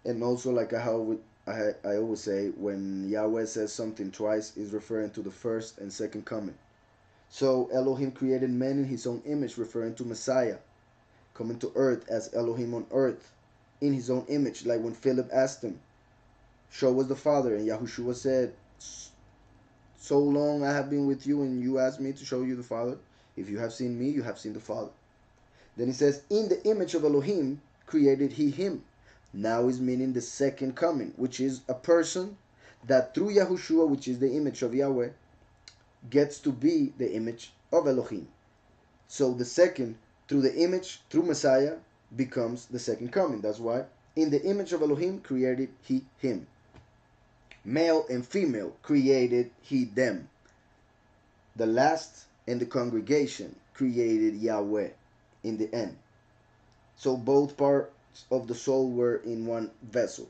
And also, like how I always say, when Yahweh says something twice, is referring to the first and second coming. So Elohim created man in his own image, referring to Messiah coming to earth as Elohim on earth in his own image. Like when Philip asked him, show us the Father, and Yahushua said, so long I have been with you, and you asked me to show you the Father. If you have seen me, you have seen the Father. Then he says, in the image of Elohim created he him. Now is meaning the second coming, which is a person that through Yahushua, which is the image of Yahweh, gets to be the image of Elohim. So the second, through the image, through Messiah, becomes the second coming. That's why in the image of Elohim created he him. Male and female created he them. The last and the congregation created Yahweh in the end. So both parts of the soul were in one vessel.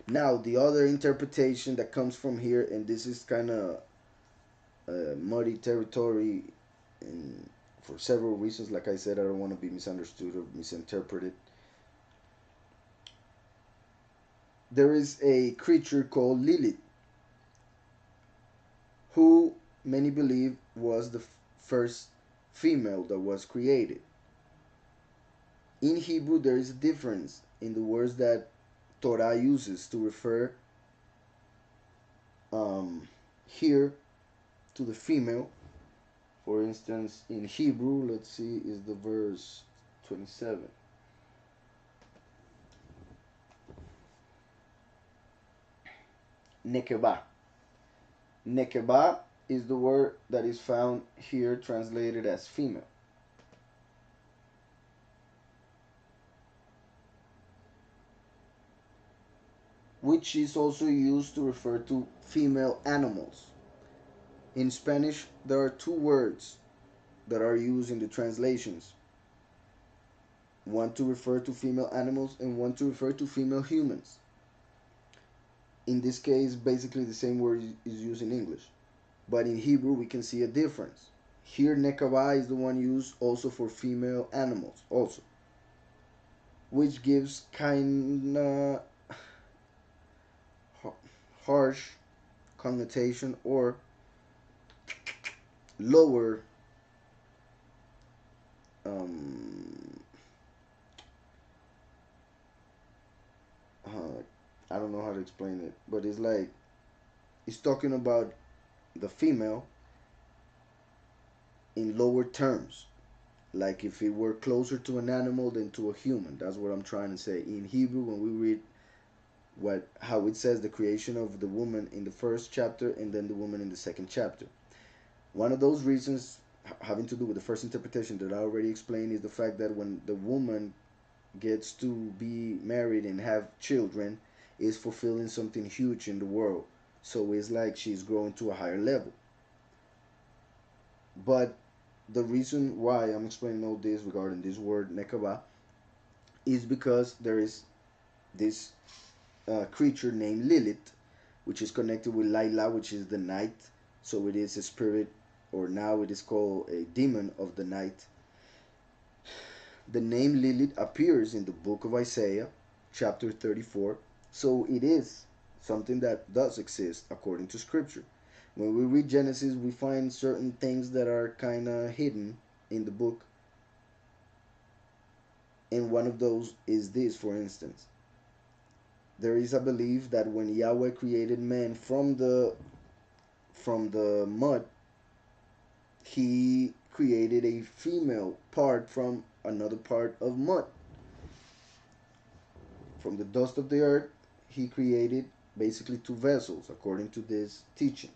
Now the other interpretation that comes from here, and this is kind of muddy territory, and for several reasons, like I said, I don't want to be misunderstood or misinterpreted. There is a creature called Lilith, who many believe was the first female that was created. In Hebrew, there is a difference in the words that Torah uses to refer here to the female. For instance, in Hebrew, let's see, is the verse 27. Nekeba. Nekeba is the word that is found here translated as female. Which is also used to refer to female animals. In Spanish, there are two words that are used in the translations. One to refer to female animals and one to refer to female humans. In this case, basically the same word is used in English. But in Hebrew, we can see a difference. Here, Nekaba is the one used also for female animals also. Which gives kinda harsh connotation or lower I don't know how to explain it, but it's like it's talking about the female in lower terms, like if it were closer to an animal than to a human. That's what I'm trying to say. In Hebrew, when we read how it says the creation of the woman in the first chapter and then the woman in the second chapter, one of those reasons having to do with the first interpretation that I already explained is the fact that when the woman gets to be married and have children, is fulfilling something huge in the world. So it's like she's growing to a higher level. But the reason why I'm explaining all this regarding this word nekaba is because there is this creature named Lilith, which is connected with Laila, which is the night. So it is a spirit, or now it is called a demon of the night. The name Lilith appears in the book of Isaiah, chapter 34. So it is something that does exist according to scripture. When we read Genesis, we find certain things that are kind of hidden in the book. And one of those is this, for instance. There is a belief that when Yahweh created man from the mud, he created a female part from another part of mud. From the dust of the earth, he created basically two vessels, according to this teaching.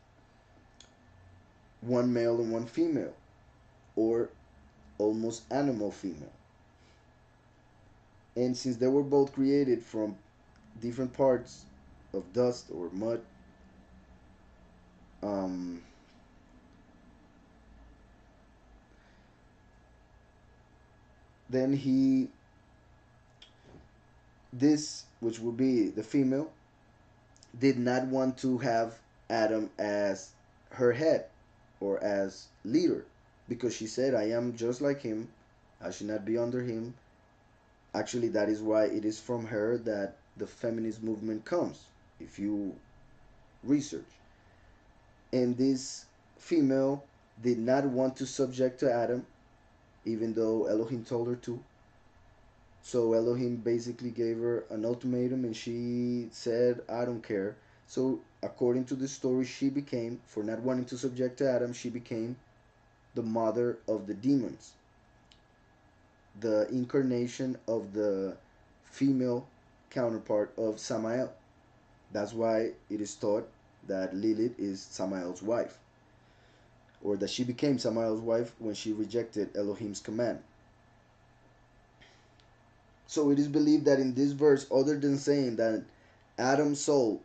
one male and one female, or almost animal female. And since they were both created from different parts of dust or mud, um, then this, which would be the female, did not want to have Adam as her head or as leader, because she said, I am just like him, I should not be under him. Actually, that is why it is from her that the feminist movement comes, if you research. And this female did not want to subject to Adam, even though Elohim told her to. So Elohim basically gave her an ultimatum, and she said, I don't care. So according to the story, she became, for not wanting to subject to Adam, she became the mother of the demons, the incarnation of the female counterpart of Samael. That's why it is taught that Lilith is Samael's wife, or that she became Samael's wife when she rejected Elohim's command. So it is believed that in this verse, other than saying that Adam's soul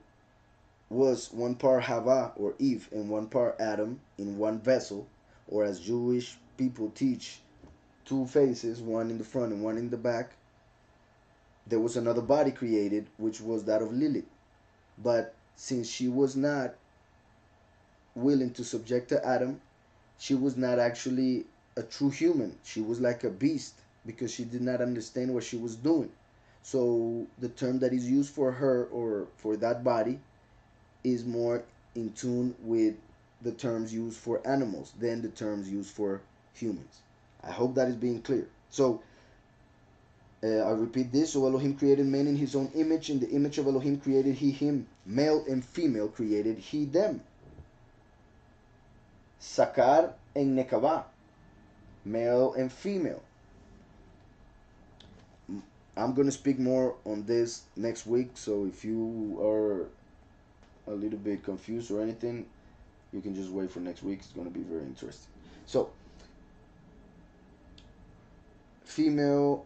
was one part Hava or Eve and one part Adam in one vessel, or as Jewish people teach, two faces, one in the front and one in the back, there was another body created, which was that of Lilith. But since she was not willing to subject to Adam, she was not actually a true human. She was like a beast, because she did not understand what she was doing. So the term that is used for her or for that body is more in tune with the terms used for animals than the terms used for humans. I hope that is being clear. So I repeat this. So Elohim created man in his own image. In the image of Elohim created he him. Male and female created he them. Sakar and Nekavah. Male and female. I'm going to speak more on this next week. So if you are a little bit confused or anything, you can just wait for next week. It's going to be very interesting. So male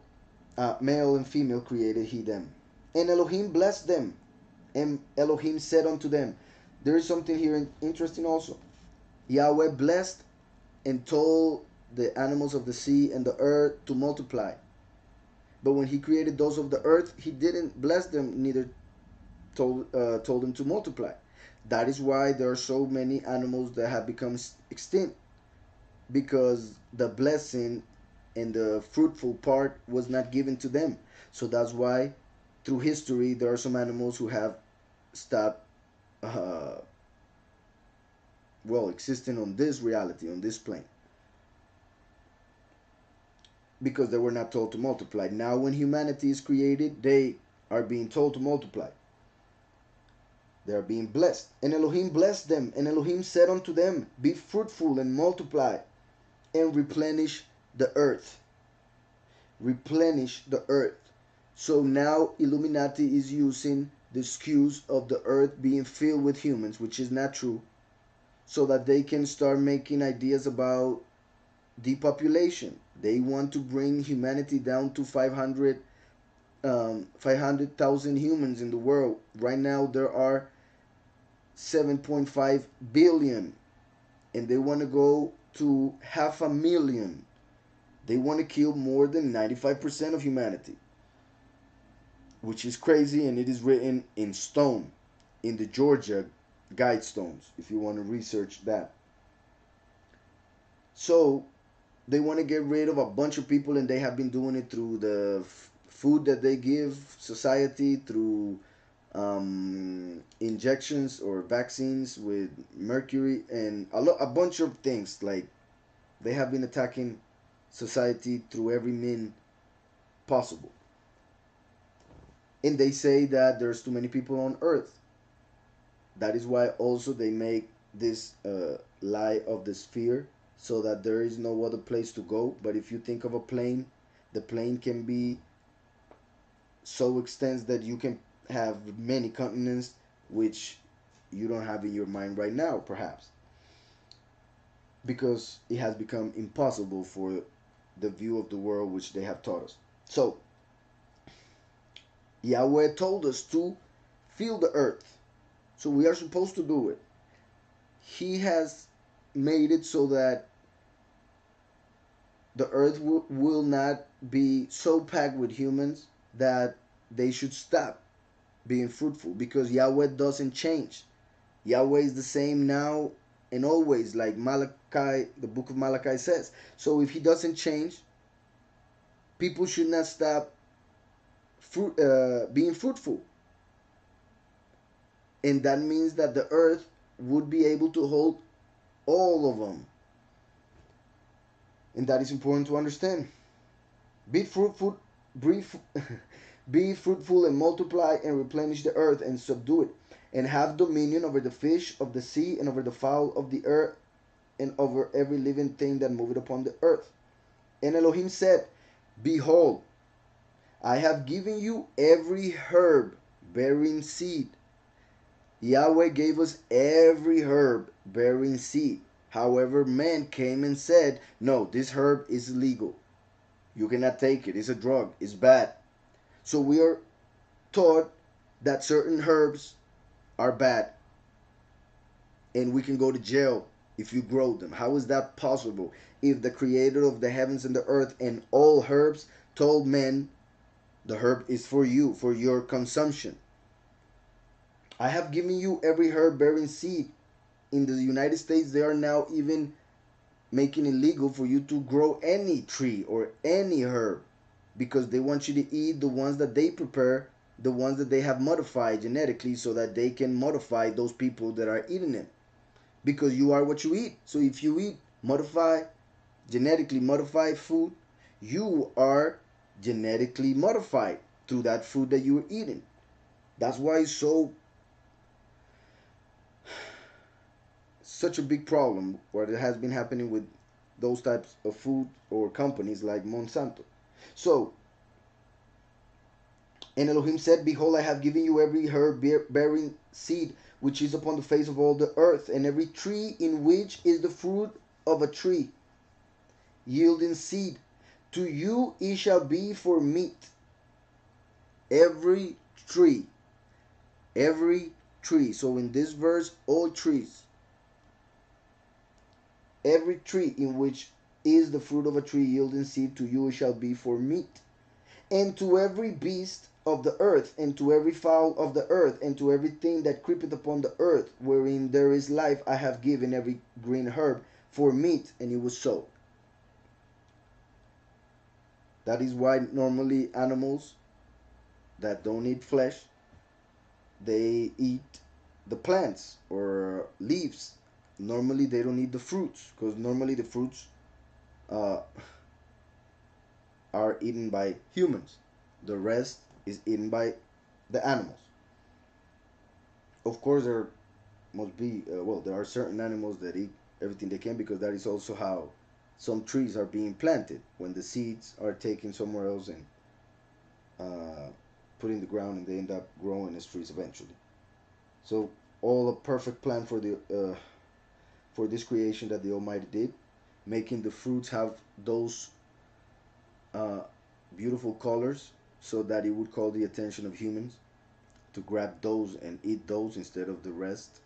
and female created he them. And Elohim blessed them. And Elohim said unto them, there is something here interesting also. Yahweh blessed and told the animals of the sea and the earth to multiply. But when he created those of the earth, he didn't bless them, neither told them to multiply. That is why there are so many animals that have become extinct, because the blessing and the fruitful part was not given to them. So that's why through history there are some animals who have stopped existing on this reality, on this plane, because they were not told to multiply. Now when humanity is created, they are being told to multiply. They are being blessed. And Elohim blessed them. And Elohim said unto them, be fruitful and multiply and replenish the earth. Replenish the earth. So now Illuminati is using the excuse of the earth being filled with humans, which is not true, so that they can start making ideas about depopulation. They want to bring humanity down to 500,000 humans in the world. Right now there are 7.5 billion, and they want to go to 500,000. They want to kill more than 95% of humanity, which is crazy, and it is written in stone in the Georgia Guidestones, if you want to research that. So they want to get rid of a bunch of people, and they have been doing it through the food that they give society, through injections or vaccines with mercury, and a bunch of things. Like, they have been attacking society through every mean possible. And they say that there's too many people on earth. That is why also they make this lie of the sphere, so that there is no other place to go. But if you think of a plane, the plane can be so extends that you can have many continents, which you don't have in your mind right now, perhaps. because it has become impossible for the view of the world which they have taught us. So Yahweh told us to fill the earth, so we are supposed to do it. He has made it so that the earth will not be so packed with humans that they should stop being fruitful, because Yahweh doesn't change. Yahweh is the same now and always, like Malachi, the book of Malachi says. So if he doesn't change, people should not stop being fruitful. And that means that the earth would be able to hold all of them. And that is important to understand. Be fruitful, brief, be fruitful and multiply and replenish the earth and subdue it, and have dominion over the fish of the sea and over the fowl of the earth and over every living thing that moveth upon the earth. And Elohim said, Behold, I have given you every herb bearing seed. Yahweh gave us every herb bearing seed. However, man came and said, no, this herb is illegal. You cannot take it. It's a drug. It's bad. So we are taught that certain herbs are bad, and we can go to jail if you grow them. How is that possible? If the creator of the heavens and the earth and all herbs told men the herb is for you, for your consumption. I have given you every herb bearing seed. In the United States, they are now even making it legal for you to grow any tree or any herb, because they want you to eat the ones that they prepare, the ones that they have modified genetically, so that they can modify those people that are eating them. Because you are what you eat. So if you eat genetically modified food, you are genetically modified through that food that you are eating. That's why it's such a big problem what it has been happening with those types of food or companies like Monsanto. So, and Elohim said, Behold, I have given you every herb bearing seed which is upon the face of all the earth, and every tree in which is the fruit of a tree yielding seed. To you it shall be for meat. Every tree. Every tree. So in this verse, all trees. Every tree in which is the fruit of a tree yielding seed, to you it shall be for meat. And to every beast of the earth, and to every fowl of the earth, and to everything that creepeth upon the earth, wherein there is life, I have given every green herb for meat. And it was so. That is why normally animals that don't eat flesh, they eat the plants or leaves. Normally they don't eat the fruits, because normally the fruits are eaten by humans. The rest is eaten by the animals. Of course, there must be there are certain animals that eat everything they can, because that is also how some trees are being planted, when the seeds are taken somewhere else and put in the ground, and they end up growing as trees eventually. So all a perfect plan for this creation that the Almighty did, making the fruits have those uh, beautiful colors, so that it would call the attention of humans to grab those and eat those instead of the rest.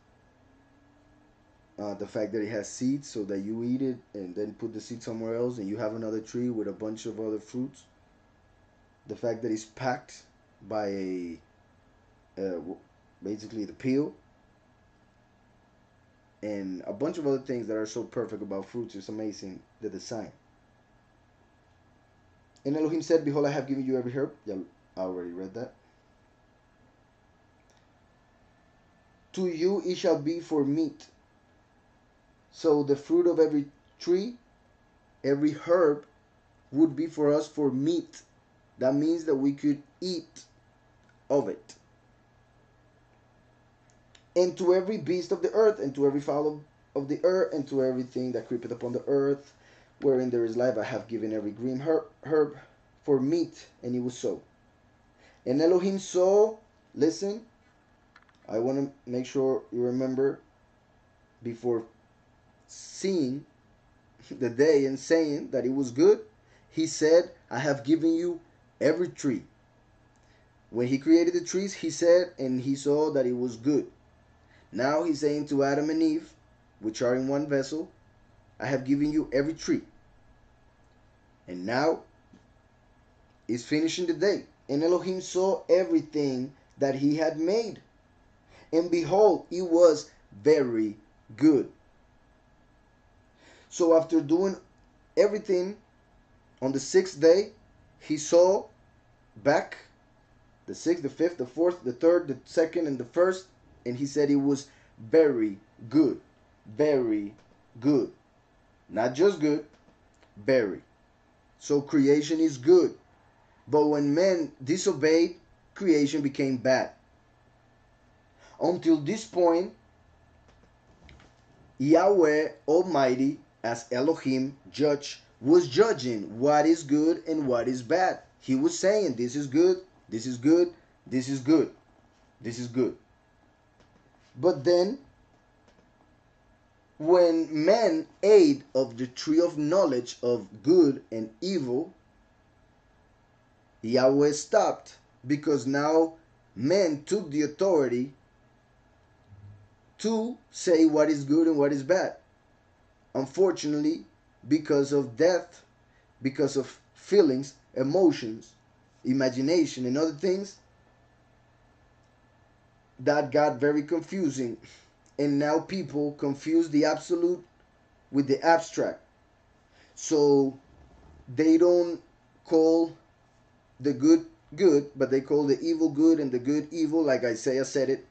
The fact that it has seeds, so that you eat it and then put the seed somewhere else, and you have another tree with a bunch of other fruits. The fact that it's packed by uh, basically the peel, and a bunch of other things that are so perfect about fruits. It's amazing, the design. And Elohim said, Behold, I have given you every herb. Yeah, I already read that. To you it shall be for meat. So the fruit of every tree, every herb, would be for us for meat. That means that we could eat of it. And to every beast of the earth, and to every fowl of the earth, and to everything that creepeth upon the earth, wherein there is life, I have given every green herb for meat. And it was so. And Elohim saw, listen, I want to make sure you remember, before seeing, the day and saying that it was good, he said, I have given you every tree. When he created the trees, he said, and he saw that it was good. Now he's saying to Adam and Eve, which are in one vessel, I have given you every tree. And now is finishing the day. And Elohim saw everything that he had made. And behold, it was very good. So after doing everything on the sixth day, he saw back the sixth, the fifth, the fourth, the third, the second, and the first. And he said it was very good. Very good. Not just good, very. So creation is good. But when men disobeyed, creation became bad. Until this point, Yahweh Almighty, as Elohim, judge, was judging what is good and what is bad. He was saying, this is good, this is good, this is good, this is good. But then, when men ate of the tree of knowledge of good and evil, Yahweh stopped, because now men took the authority to say what is good and what is bad. Unfortunately, because of death, because of feelings, emotions, imagination, and other things, that got very confusing. And now people confuse the absolute with the abstract. So they don't call the good good, but they call the evil good and the good evil, like Isaiah said it,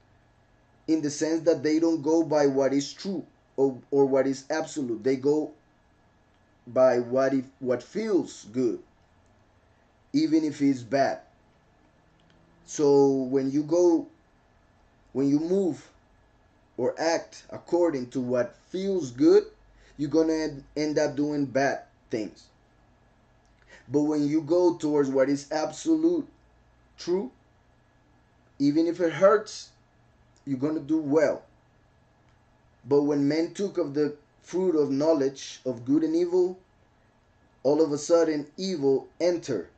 in the sense that they don't go by what is true or what is absolute. They go by what feels good, even if it's bad. So when you move or act according to what feels good, you're gonna end up doing bad things. But when you go towards what is absolute true, even if it hurts, you're gonna do well. But when men took of the fruit of knowledge of good and evil, all of a sudden evil entered.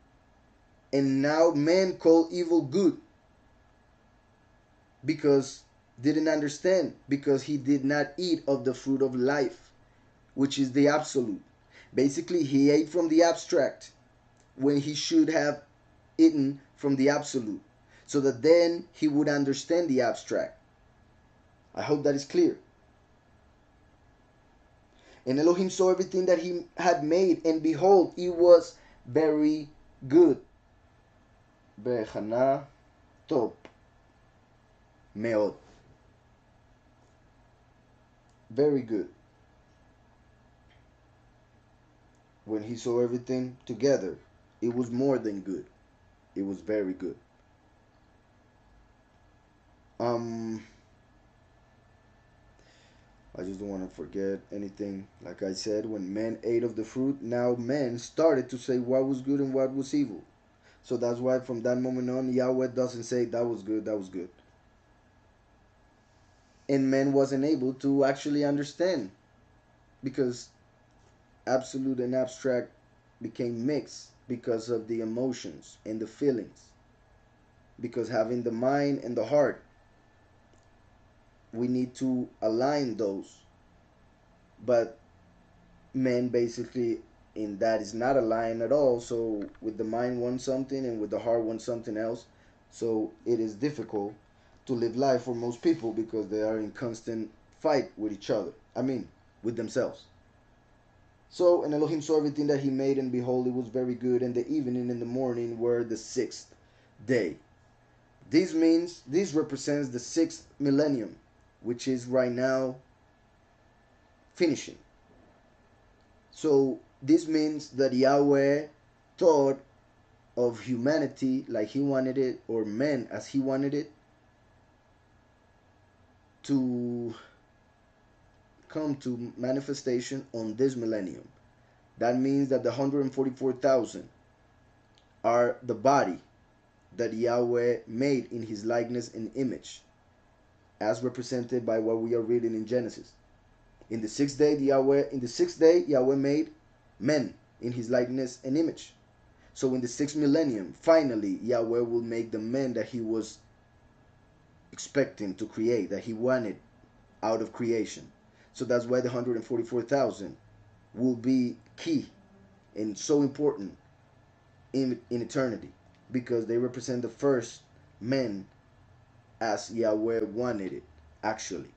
And now men call evil good, because didn't understand, because he did not eat of the fruit of life, which is the absolute. Basically, he ate from the abstract when he should have eaten from the absolute, so that then he would understand the abstract. I hope that is clear. And Elohim saw everything that he had made, and behold, it was very good. Bechana top meod. Very good. When he saw everything together, it was more than good. It was very good. I just don't want to forget anything. Like I said, when men ate of the fruit, now men started to say what was good and what was evil. So that's why from that moment on, Yahweh doesn't say that was good, that was good. And men wasn't able to actually understand, because absolute and abstract became mixed because of the emotions and the feelings. Because having the mind and the heart, we need to align those. But men basically in that is not aligned at all. So with the mind wants something and with the heart wants something else. So it is difficult to live life for most people, because they are in constant fight with each other. I mean, with themselves. So, and Elohim saw everything that he made, and behold, it was very good. And the evening and the morning were the sixth day. This represents the sixth millennium, which is right now finishing. So this means that Yahweh thought of humanity like he wanted it, or men as he wanted it, to come to manifestation on this millennium. That means that the 144,000 are the body that Yahweh made in his likeness and image, as represented by what we are reading in Genesis. In the sixth day, Yahweh made men in his likeness and image. So in the sixth millennium, finally, Yahweh will make the men that he was expecting to create, that he wanted out of creation. So that's why the 144,000 will be key and so important in eternity, because they represent the first men as Yahweh wanted it, actually.